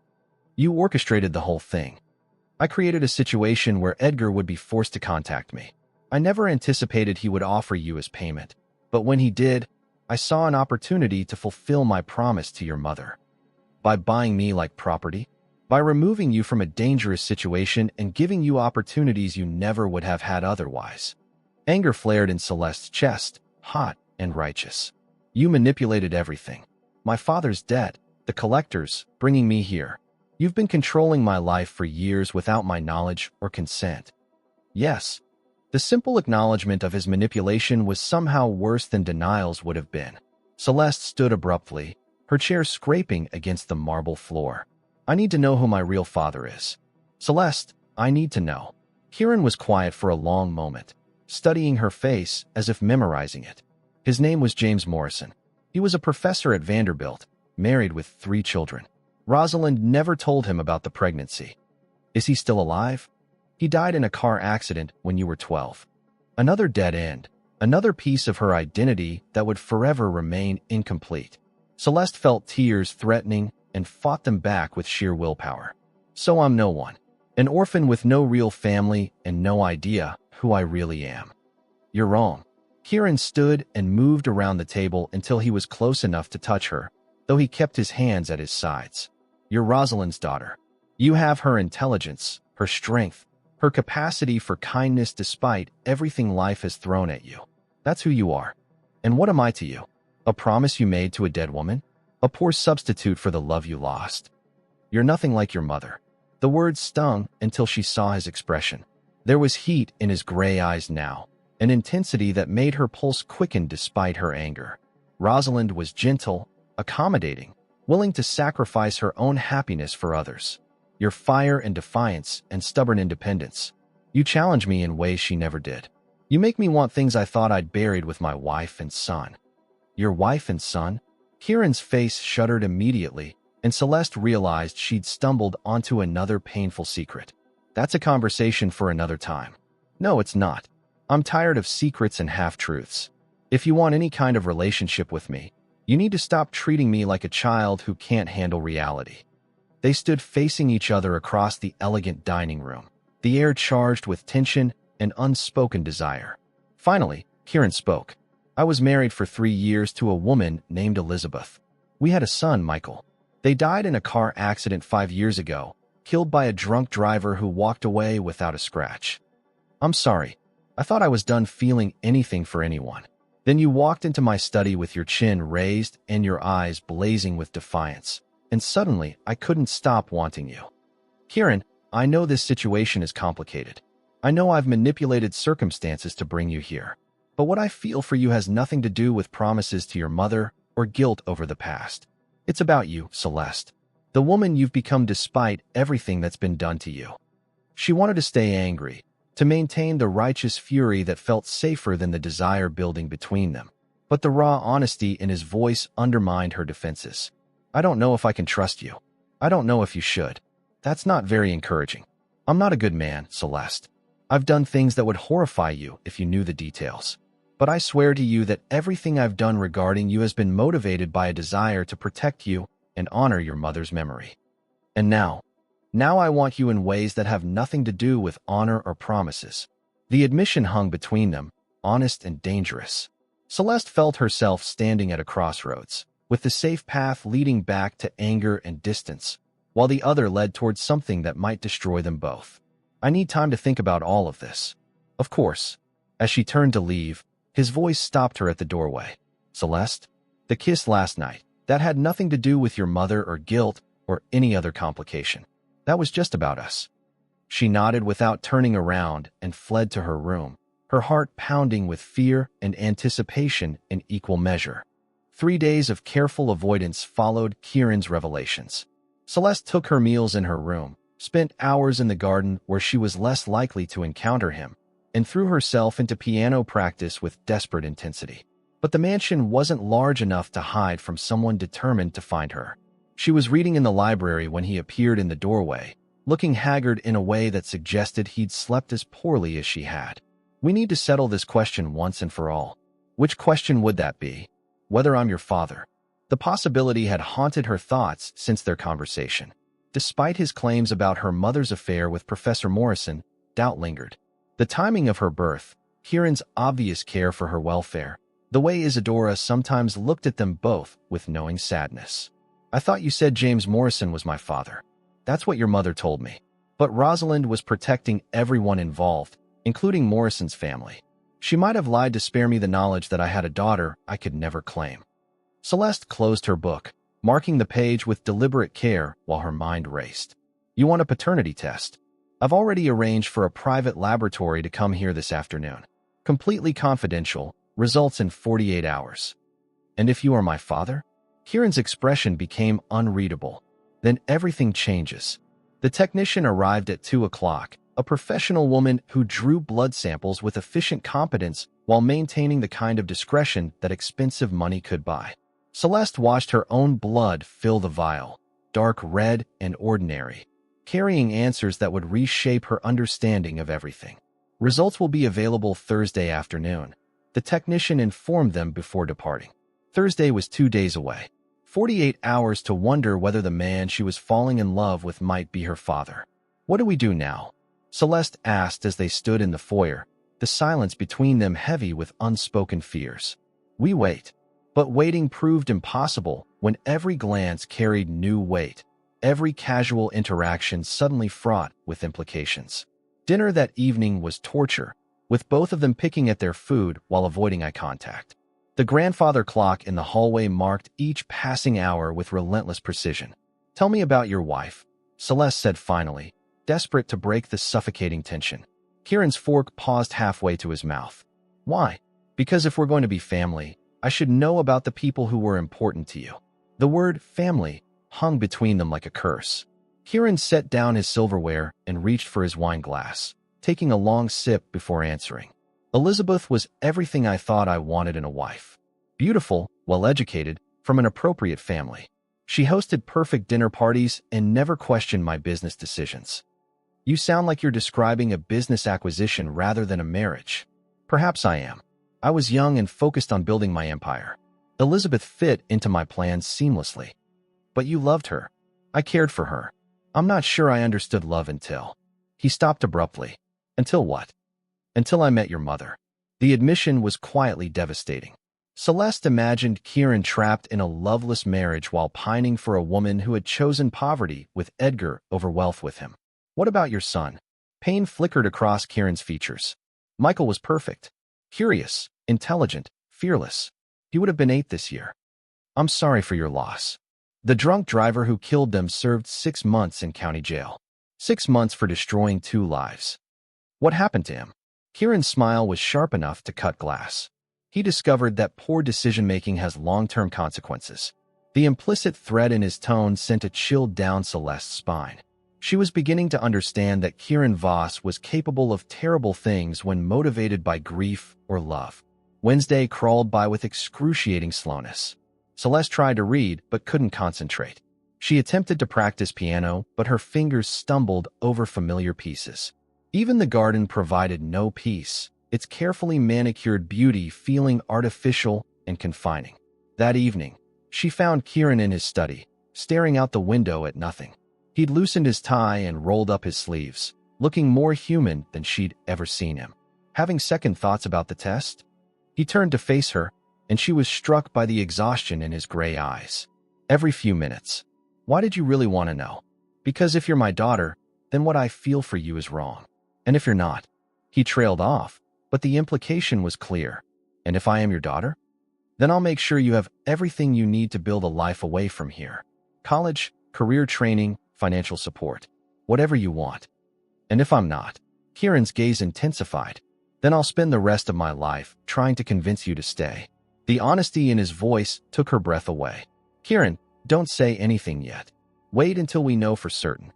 You orchestrated the whole thing. I created a situation where Edgar would be forced to contact me. I never anticipated he would offer you as payment, but when he did, I saw an opportunity to fulfill my promise to your mother. By buying me like property, by removing you from a dangerous situation and giving you opportunities you never would have had otherwise. Anger flared in Celeste's chest, hot and righteous. You manipulated everything. My father's debt, the collectors, bringing me here. You've been controlling my life for years without my knowledge or consent. Yes, the simple acknowledgement of his manipulation was somehow worse than denials would have been. Celeste stood abruptly, her chair scraping against the marble floor. I need to know who my real father is. Celeste, I need to know. Kieran was quiet for a long moment, studying her face as if memorizing it. His name was James Morrison. He was a professor at Vanderbilt, married with 3 children. Rosalind never told him about the pregnancy. Is he still alive? He died in a car accident when you were 12. Another dead end, another piece of her identity that would forever remain incomplete. Celeste felt tears threatening and fought them back with sheer willpower. So I'm no one. An orphan with no real family and no idea who I really am. You're wrong. Kieran stood and moved around the table until he was close enough to touch her, though he kept his hands at his sides. You're Rosalind's daughter. You have her intelligence, her strength, her capacity for kindness despite everything life has thrown at you. That's who you are. And what am I to you? A promise you made to a dead woman? A poor substitute for the love you lost? You're nothing like your mother. The words stung until she saw his expression. There was heat in his gray eyes now, an intensity that made her pulse quicken despite her anger. Rosalind was gentle, accommodating, willing to sacrifice her own happiness for others. Your fire and defiance and stubborn independence. You challenge me in ways she never did. You make me want things I thought I'd buried with my wife and son. Your wife and son? Kieran's face shuddered immediately, and Celeste realized she'd stumbled onto another painful secret. That's a conversation for another time. No, it's not. I'm tired of secrets and half-truths. If you want any kind of relationship with me, you need to stop treating me like a child who can't handle reality. They stood facing each other across the elegant dining room, the air charged with tension and unspoken desire. Finally, Kieran spoke. I was married for 3 years to a woman named Elizabeth. We had a son, Michael. They died in a car accident 5 years ago, killed by a drunk driver who walked away without a scratch. I'm sorry. I thought I was done feeling anything for anyone. Then you walked into my study with your chin raised and your eyes blazing with defiance, and suddenly I couldn't stop wanting you. Kieran, I know this situation is complicated. I know I've manipulated circumstances to bring you here. But what I feel for you has nothing to do with promises to your mother or guilt over the past. It's about you, Celeste. The woman you've become despite everything that's been done to you. She wanted to stay angry, to maintain the righteous fury that felt safer than the desire building between them. But the raw honesty in his voice undermined her defenses. I don't know if I can trust you. I don't know if you should. That's not very encouraging. I'm not a good man, Celeste. I've done things that would horrify you if you knew the details. But I swear to you that everything I've done regarding you has been motivated by a desire to protect you and honor your mother's memory. And now I want you in ways that have nothing to do with honor or promises. The admission hung between them, honest and dangerous. Celeste felt herself standing at a crossroads, with the safe path leading back to anger and distance, while the other led towards something that might destroy them both. I need time to think about all of this. Of course. As she turned to leave, his voice stopped her at the doorway. Celeste, the kiss last night, that had nothing to do with your mother or guilt or any other complication. That was just about us. She nodded without turning around and fled to her room, her heart pounding with fear and anticipation in equal measure. 3 days of careful avoidance followed Kieran's revelations. Celeste took her meals in her room, spent hours in the garden where she was less likely to encounter him, and threw herself into piano practice with desperate intensity. But the mansion wasn't large enough to hide from someone determined to find her. She was reading in the library when he appeared in the doorway, looking haggard in a way that suggested he'd slept as poorly as she had. We need to settle this question once and for all. Which question would that be? Whether I'm your father. The possibility had haunted her thoughts since their conversation. Despite his claims about her mother's affair with Professor Morrison, doubt lingered. The timing of her birth, Kieran's obvious care for her welfare, the way Isadora sometimes looked at them both with knowing sadness. I thought you said James Morrison was my father. That's what your mother told me. But Rosalind was protecting everyone involved, including Morrison's family. She might have lied to spare me the knowledge that I had a daughter I could never claim. Celeste closed her book, marking the page with deliberate care while her mind raced. You want a paternity test? I've already arranged for a private laboratory to come here this afternoon. Completely confidential, results in 48 hours. And if you are my father? Kieran's expression became unreadable. Then everything changes. The technician arrived at 2 o'clock, a professional woman who drew blood samples with efficient competence while maintaining the kind of discretion that expensive money could buy. Celeste watched her own blood fill the vial, dark red and ordinary, carrying answers that would reshape her understanding of everything. Results will be available Thursday afternoon. The technician informed them before departing. Thursday was 2 days away. 48 hours to wonder whether the man she was falling in love with might be her father. What do we do now? Celeste asked as they stood in the foyer, the silence between them heavy with unspoken fears. We wait. But waiting proved impossible when every glance carried new weight, every casual interaction suddenly fraught with implications. Dinner that evening was torture, with both of them picking at their food while avoiding eye contact. The grandfather clock in the hallway marked each passing hour with relentless precision. Tell me about your wife, Celeste said finally, desperate to break the suffocating tension. Kieran's fork paused halfway to his mouth. Why? Because if we're going to be family, I should know about the people who were important to you. The word family hung between them like a curse. Kieran set down his silverware and reached for his wine glass, taking a long sip before answering. Elizabeth was everything I thought I wanted in a wife. Beautiful, well-educated, from an appropriate family. She hosted perfect dinner parties and never questioned my business decisions. You sound like you're describing a business acquisition rather than a marriage. Perhaps I am. I was young and focused on building my empire. Elizabeth fit into my plans seamlessly. But you loved her. I cared for her. I'm not sure I understood love until... He stopped abruptly. Until what? Until I met your mother. The admission was quietly devastating. Celeste imagined Kieran trapped in a loveless marriage while pining for a woman who had chosen poverty with Edgar over wealth with him. What about your son? Pain flickered across Kieran's features. Michael was perfect. Curious, intelligent, fearless. He would have been 8 this year. I'm sorry for your loss. The drunk driver who killed them served 6 months in county jail. 6 months for destroying 2 lives. What happened to him? Kieran's smile was sharp enough to cut glass. He discovered that poor decision-making has long-term consequences. The implicit threat in his tone sent a chill down Celeste's spine. She was beginning to understand that Kieran Voss was capable of terrible things when motivated by grief or love. Wednesday crawled by with excruciating slowness. Celeste tried to read but couldn't concentrate. She attempted to practice piano, but her fingers stumbled over familiar pieces. Even the garden provided no peace, its carefully manicured beauty feeling artificial and confining. That evening, she found Kieran in his study, staring out the window at nothing. He'd loosened his tie and rolled up his sleeves, looking more human than she'd ever seen him. Having second thoughts about the test? He turned to face her, and she was struck by the exhaustion in his gray eyes. Every few minutes. Why did you really want to know? Because if you're my daughter, then what I feel for you is wrong. And if you're not? He trailed off, but the implication was clear. And if I am your daughter? Then I'll make sure you have everything you need to build a life away from here. College, career training, financial support. Whatever you want. And if I'm not? Kieran's gaze intensified. Then I'll spend the rest of my life trying to convince you to stay. The honesty in his voice took her breath away. Kieran, don't say anything yet. Wait until we know for certain.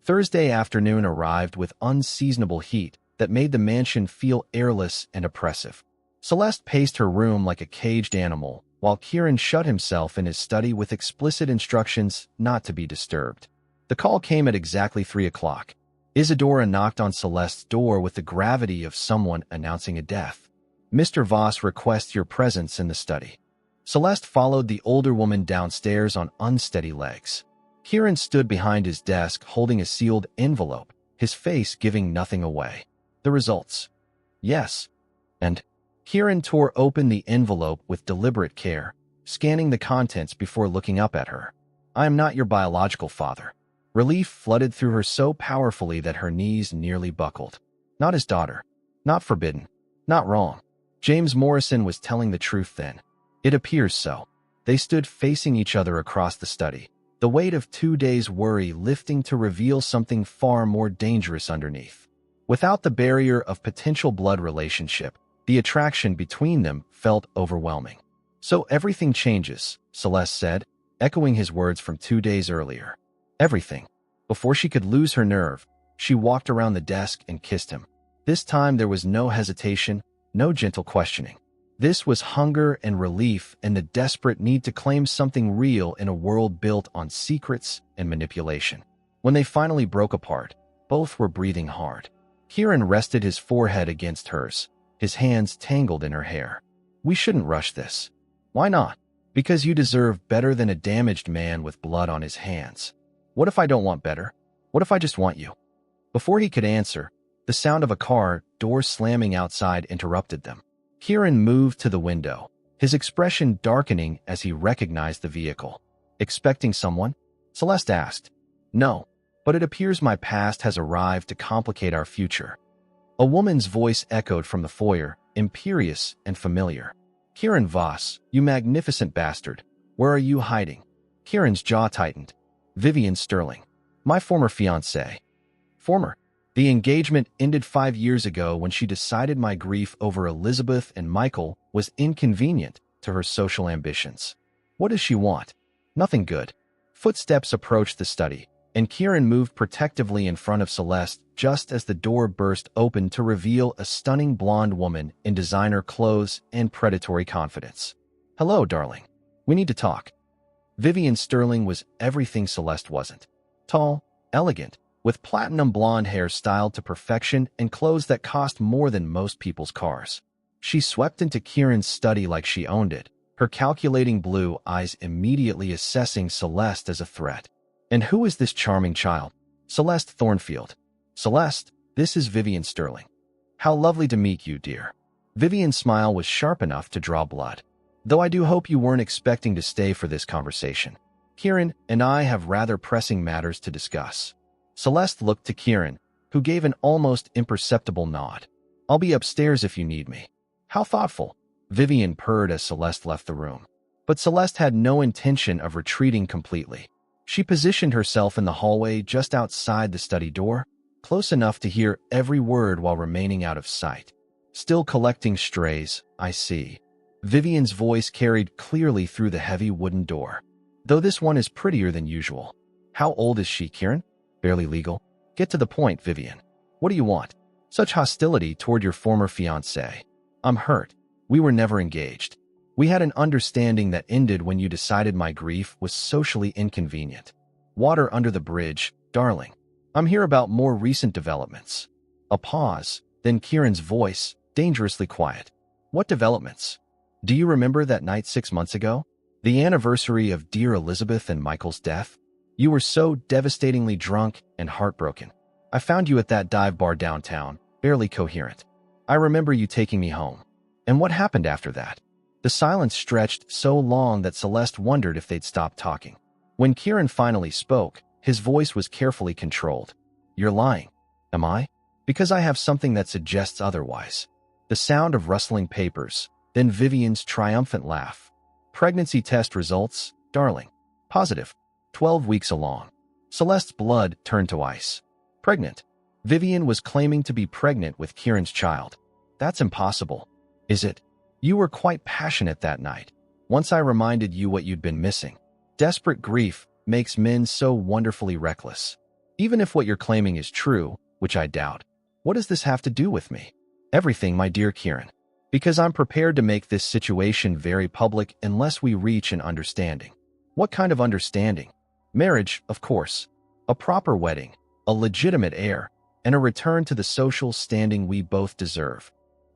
Thursday afternoon arrived with unseasonable heat that made the mansion feel airless and oppressive. Celeste paced her room like a caged animal, while Kieran shut himself in his study with explicit instructions not to be disturbed. The call came at exactly 3 o'clock. Isadora knocked on Celeste's door with the gravity of someone announcing a death. Mr. Voss requests your presence in the study. Celeste followed the older woman downstairs on unsteady legs. Kieran stood behind his desk holding a sealed envelope, his face giving nothing away. The results. Yes. And Kieran tore open the envelope with deliberate care, scanning the contents before looking up at her. I am not your biological father. Relief flooded through her so powerfully that her knees nearly buckled. Not his daughter. Not forbidden. Not wrong. James Morrison was telling the truth then. It appears so. They stood facing each other across the study, the weight of 2 days' worry lifting to reveal something far more dangerous underneath. Without the barrier of potential blood relationship, the attraction between them felt overwhelming. So everything changes, Celeste said, echoing his words from 2 days earlier. Everything. Before she could lose her nerve, she walked around the desk and kissed him. This time there was no hesitation, no gentle questioning. This was hunger and relief and the desperate need to claim something real in a world built on secrets and manipulation. When they finally broke apart, both were breathing hard. Kieran rested his forehead against hers, his hands tangled in her hair. We shouldn't rush this. Why not? Because you deserve better than a damaged man with blood on his hands. What if I don't want better? What if I just want you? Before he could answer, the sound of a car door slamming outside interrupted them. Kieran moved to the window, his expression darkening as he recognized the vehicle. Expecting someone? Celeste asked. No, but it appears my past has arrived to complicate our future. A woman's voice echoed from the foyer, imperious and familiar. Kieran Voss, you magnificent bastard. Where are you hiding? Kieran's jaw tightened. Vivian Sterling. My former fiancée. Former. The engagement ended 5 years ago when she decided my grief over Elizabeth and Michael was inconvenient to her social ambitions. What does she want? Nothing good. Footsteps approached the study, and Kieran moved protectively in front of Celeste just as the door burst open to reveal a stunning blonde woman in designer clothes and predatory confidence. "Hello, darling. We need to talk." Vivian Sterling was everything Celeste wasn't. Tall, elegant, with platinum blonde hair styled to perfection and clothes that cost more than most people's cars. She swept into Kieran's study like she owned it, her calculating blue eyes immediately assessing Celeste as a threat. "And who is this charming child?" "Celeste Thornfield." "Celeste, this is Vivian Sterling." "How lovely to meet you, dear." Vivian's smile was sharp enough to draw blood. "Though I do hope you weren't expecting to stay for this conversation. Kieran and I have rather pressing matters to discuss." Celeste looked to Kieran, who gave an almost imperceptible nod. "I'll be upstairs if you need me." "How thoughtful," Vivian purred as Celeste left the room. But Celeste had no intention of retreating completely. She positioned herself in the hallway just outside the study door, close enough to hear every word while remaining out of sight. "Still collecting strays, I see." Vivian's voice carried clearly through the heavy wooden door. "Though this one is prettier than usual." "How old is she, Kieran?" "Barely legal." "Get to the point, Vivian. What do you want?" "Such hostility toward your former fiancé." "I'm hurt. We were never engaged. We had an understanding that ended when you decided my grief was socially inconvenient." "Water under the bridge, darling. I'm here about more recent developments." A pause, then Kieran's voice, dangerously quiet. "What developments? Do you remember that night 6 months ago? The anniversary of dear Elizabeth and Michael's death? You were so devastatingly drunk and heartbroken. I found you at that dive bar downtown, barely coherent. I remember you taking me home. And what happened after that?" The silence stretched so long that Celeste wondered if they'd stop talking. When Kieran finally spoke, his voice was carefully controlled. "You're lying." "Am I?" "Because I have something that suggests otherwise." The sound of rustling papers, then Vivian's triumphant laugh. "Pregnancy test results, darling. Positive. 12 weeks along." Celeste's blood turned to ice. "Pregnant?" Vivian was claiming to be pregnant with Kieran's child. "That's impossible." "Is it?" "You were quite passionate that night. Once I reminded you what you'd been missing." Desperate grief makes men so wonderfully reckless. "Even if what you're claiming is true, which I doubt, what does this have to do with me?" "Everything, my dear Kieran. Because I'm prepared to make this situation very public unless we reach an understanding." "What kind of understanding?" "Marriage, of course. A proper wedding, a legitimate heir, and a return to the social standing we both deserve."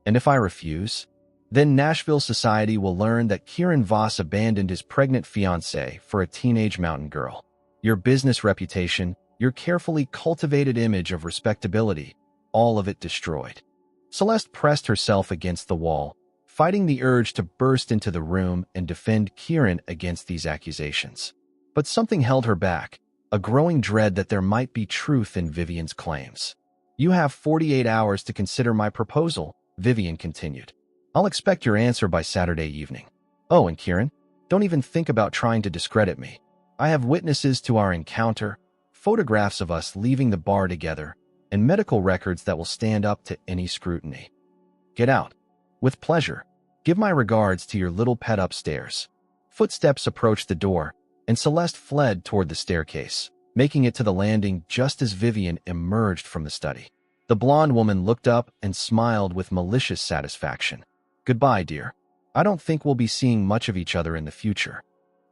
"And if I refuse?" "Then Nashville society will learn that Kieran Voss abandoned his pregnant fiancée for a teenage mountain girl. Your business reputation, your carefully cultivated image of respectability, all of it destroyed." Celeste pressed herself against the wall, fighting the urge to burst into the room and defend Kieran against these accusations. But something held her back, a growing dread that there might be truth in Vivian's claims. "You have 48 hours to consider my proposal," Vivian continued. "I'll expect your answer by Saturday evening. Oh, and Kieran, don't even think about trying to discredit me. I have witnesses to our encounter, photographs of us leaving the bar together, and medical records that will stand up to any scrutiny." "Get out." "With pleasure. Give my regards to your little pet upstairs." Footsteps approached the door, and Celeste fled toward the staircase, making it to the landing just as Vivian emerged from the study. The blonde woman looked up and smiled with malicious satisfaction. "Goodbye, dear. I don't think we'll be seeing much of each other in the future."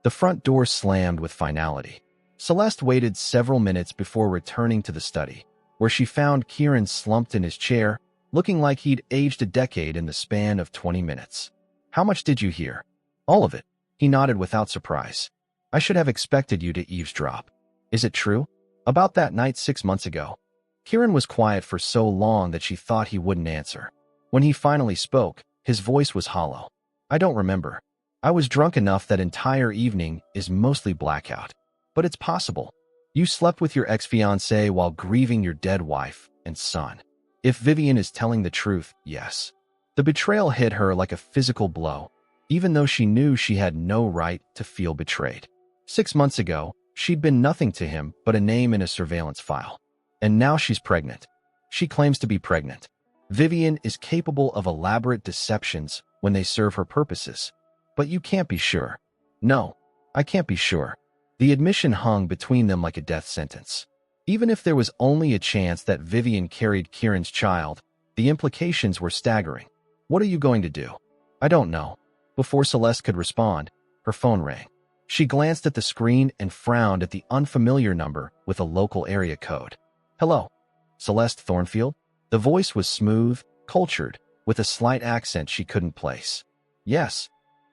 The front door slammed with finality. Celeste waited several minutes before returning to the study, where she found Kieran slumped in his chair, looking like he'd aged a decade in the span of 20 minutes. "How much did you hear?" "All of it." He nodded without surprise. "I should have expected you to eavesdrop." "Is it true? About that night 6 months ago?" Kieran was quiet for so long that she thought he wouldn't answer. When he finally spoke, his voice was hollow. "I don't remember. I was drunk enough that entire evening is mostly blackout. But it's possible. You slept with your ex-fiancé while grieving your dead wife and son." If Vivian is telling the truth, yes. The betrayal hit her like a physical blow, even though she knew she had no right to feel betrayed. 6 months ago, she'd been nothing to him but a name in a surveillance file. And now she's pregnant. She claims to be pregnant. Vivian is capable of elaborate deceptions when they serve her purposes. But you can't be sure. No. I can't be sure. The admission hung between them like a death sentence. Even if there was only a chance that Vivian carried Kieran's child, the implications were staggering. What are you going to do? I don't know. Before Celeste could respond, her phone rang. She glanced at the screen and frowned at the unfamiliar number with a local area code. Hello, Celeste Thornfield? The voice was smooth, cultured, with a slight accent she couldn't place. Yes,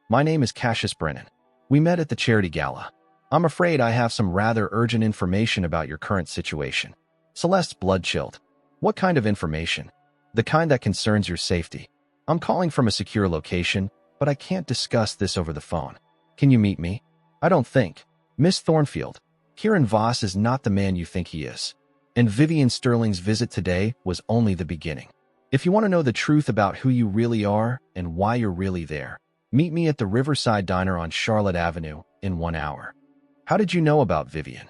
my name is Cassius Brennan. We met at the charity gala. I'm afraid I have some rather urgent information about your current situation. Celeste's blood chilled. What kind of information? The kind that concerns your safety. I'm calling from a secure location, but I can't discuss this over the phone. Can you meet me? I don't think. Miss Thornfield, Kieran Voss is not the man you think he is. And Vivian Sterling's visit today was only the beginning. If you want to know the truth about who you really are and why you're really there, meet me at the Riverside Diner on Charlotte Avenue in 1 hour. How did you know about Vivian?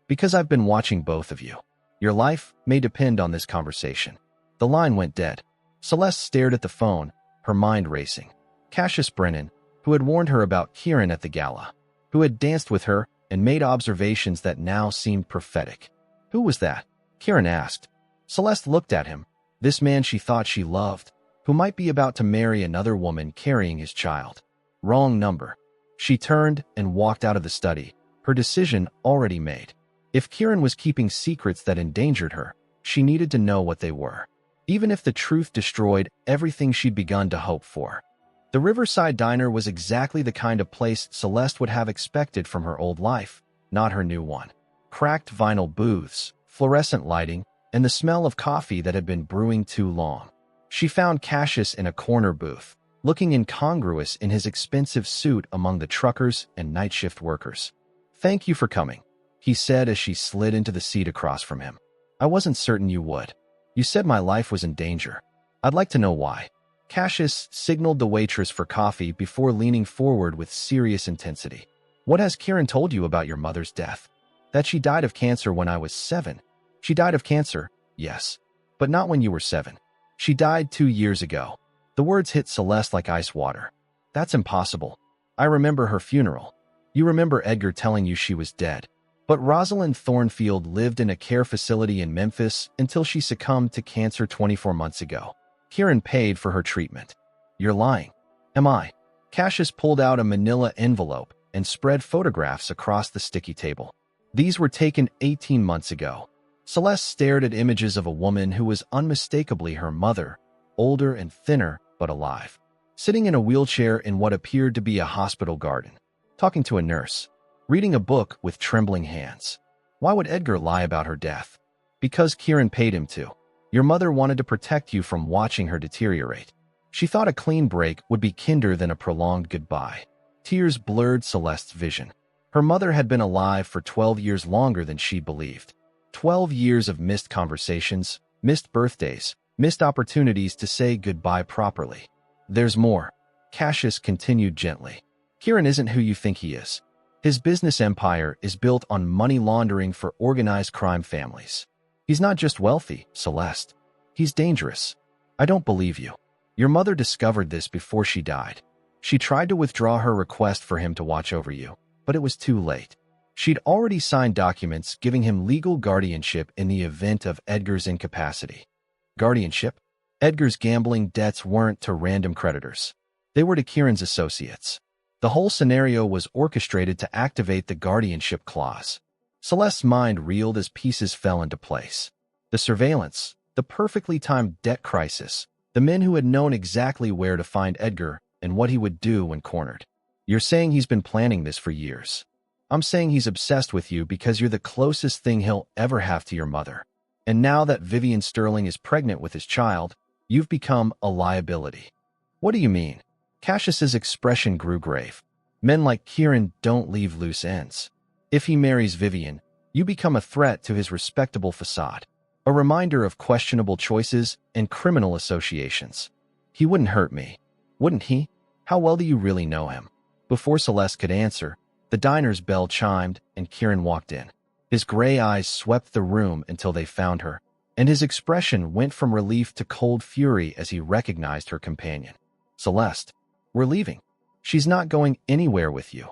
Because I've been watching both of you. Your life may depend on this conversation. The line went dead. Celeste stared at the phone, her mind racing. Cassius Brennan, who had warned her about Kieran at the gala, who had danced with her and made observations that now seemed prophetic. Who was that? Kieran asked. Celeste looked at him, this man she thought she loved, who might be about to marry another woman carrying his child. Wrong number. She turned and walked out of the study, her decision already made. If Kieran was keeping secrets that endangered her, she needed to know what they were, even if the truth destroyed everything she'd begun to hope for. The Riverside Diner was exactly the kind of place Celeste would have expected from her old life, not her new one. Cracked vinyl booths, fluorescent lighting, and the smell of coffee that had been brewing too long. She found Cassius in a corner booth, looking incongruous in his expensive suit among the truckers and night shift workers. Thank you for coming, he said as she slid into the seat across from him. I wasn't certain you would. You said my life was in danger. I'd like to know why. Cassius signaled the waitress for coffee before leaning forward with serious intensity. What has Kieran told you about your mother's death? That she died of cancer when I was 7. She died of cancer, yes, but not when you were 7. She died 2 years ago. The words hit Celeste like ice water. That's impossible. I remember her funeral. You remember Edgar telling you she was dead. But Rosalind Thornfield lived in a care facility in Memphis until she succumbed to cancer 24 months ago. Kieran paid for her treatment. You're lying. Am I? Cassius pulled out a manila envelope and spread photographs across the sticky table. These were taken 18 months ago. Celeste stared at images of a woman who was unmistakably her mother, older and thinner, but alive, sitting in a wheelchair in what appeared to be a hospital garden, talking to a nurse, reading a book with trembling hands. Why would Edgar lie about her death? Because Kieran paid him to. Your mother wanted to protect you from watching her deteriorate. She thought a clean break would be kinder than a prolonged goodbye. Tears blurred Celeste's vision. Her mother had been alive for 12 years longer than she believed. 12 years of missed conversations, missed birthdays, missed opportunities to say goodbye properly. There's more. Cassius continued gently. Kieran isn't who you think he is. His business empire is built on money laundering for organized crime families. He's not just wealthy, Celeste. He's dangerous. I don't believe you. Your mother discovered this before she died. She tried to withdraw her request for him to watch over you, but it was too late. She'd already signed documents giving him legal guardianship in the event of Edgar's incapacity. Guardianship? Edgar's gambling debts weren't to random creditors. They were to Kieran's associates. The whole scenario was orchestrated to activate the guardianship clause. Celeste's mind reeled as pieces fell into place. The surveillance, the perfectly timed debt crisis, the men who had known exactly where to find Edgar and what he would do when cornered. You're saying he's been planning this for years. I'm saying he's obsessed with you because you're the closest thing he'll ever have to your mother. And now that Vivian Sterling is pregnant with his child, you've become a liability. What do you mean? Cassius's expression grew grave. Men like Kieran don't leave loose ends. If he marries Vivian, you become a threat to his respectable facade, a reminder of questionable choices and criminal associations. He wouldn't hurt me, wouldn't he? How well do you really know him? Before Celeste could answer, the diner's bell chimed and Kieran walked in. His gray eyes swept the room until they found her, and his expression went from relief to cold fury as he recognized her companion. Celeste, we're leaving. She's not going anywhere with you.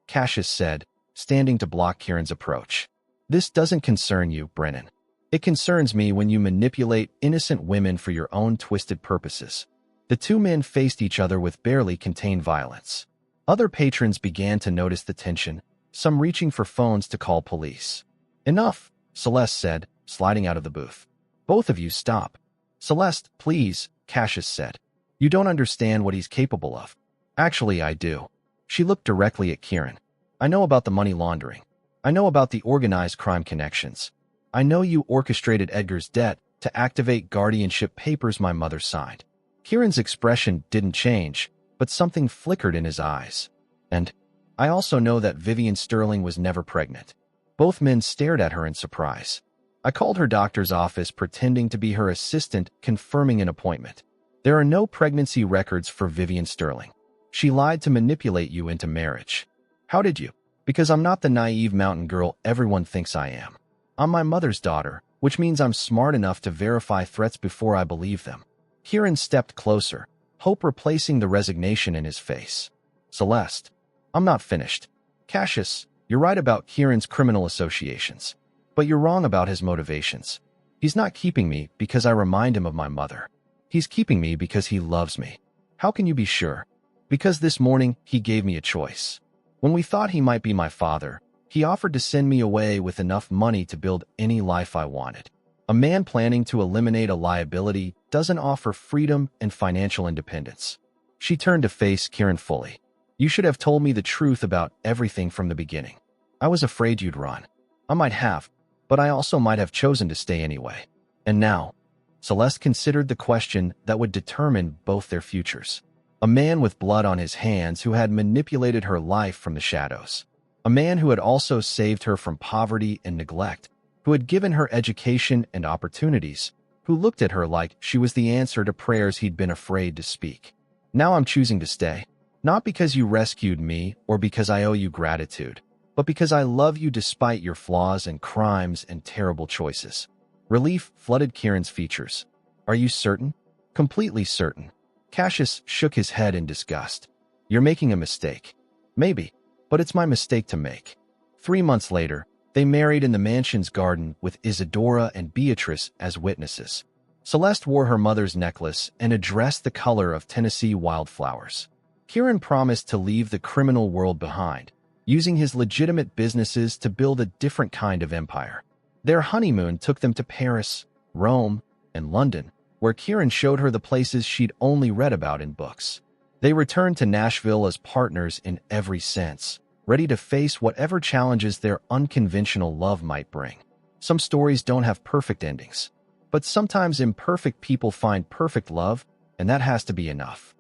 Cassius said, standing to block Kieran's approach. This doesn't concern you, Brennan. It concerns me when you manipulate innocent women for your own twisted purposes. The two men faced each other with barely contained violence. Other patrons began to notice the tension, some reaching for phones to call police. Enough, Celeste said, sliding out of the booth. Both of you stop. Celeste, please, Cassius said. You don't understand what he's capable of. Actually, I do. She looked directly at Kieran. I know about the money laundering. I know about the organized crime connections. I know you orchestrated Edgar's death to activate guardianship papers my mother signed. Kieran's expression didn't change, but something flickered in his eyes. And I also know that Vivian Sterling was never pregnant. Both men stared at her in surprise. I called her doctor's office pretending to be her assistant, confirming an appointment. There are no pregnancy records for Vivian Sterling. She lied to manipulate you into marriage. How did you? Because I'm not the naive mountain girl everyone thinks I am. I'm my mother's daughter, which means I'm smart enough to verify threats before I believe them. Kieran stepped closer, hope replacing the resignation in his face. Celeste, I'm not finished. Cassius, you're right about Kieran's criminal associations, but you're wrong about his motivations. He's not keeping me because I remind him of my mother. He's keeping me because he loves me. How can you be sure? Because this morning he gave me a choice. When we thought he might be my father, he offered to send me away with enough money to build any life I wanted. A man planning to eliminate a liability doesn't offer freedom and financial independence. She turned to face Kieran fully. You should have told me the truth about everything from the beginning. I was afraid you'd run. I might have, but I also might have chosen to stay anyway. And now, Celeste considered the question that would determine both their futures. A man with blood on his hands who had manipulated her life from the shadows. A man who had also saved her from poverty and neglect, who had given her education and opportunities, who looked at her like she was the answer to prayers he'd been afraid to speak. Now I'm choosing to stay, not because you rescued me or because I owe you gratitude, but because I love you despite your flaws and crimes and terrible choices. Relief flooded Kieran's features. Are you certain? Completely certain. Cassius shook his head in disgust. You're making a mistake. Maybe, but it's my mistake to make. 3 months later, they married in the mansion's garden with Isadora and Beatrice as witnesses. Celeste wore her mother's necklace and a dress the color of Tennessee wildflowers. Kieran promised to leave the criminal world behind, using his legitimate businesses to build a different kind of empire. Their honeymoon took them to Paris, Rome, and London, where Kieran showed her the places she'd only read about in books. They returned to Nashville as partners in every sense, ready to face whatever challenges their unconventional love might bring. Some stories don't have perfect endings, but sometimes imperfect people find perfect love, and that has to be enough.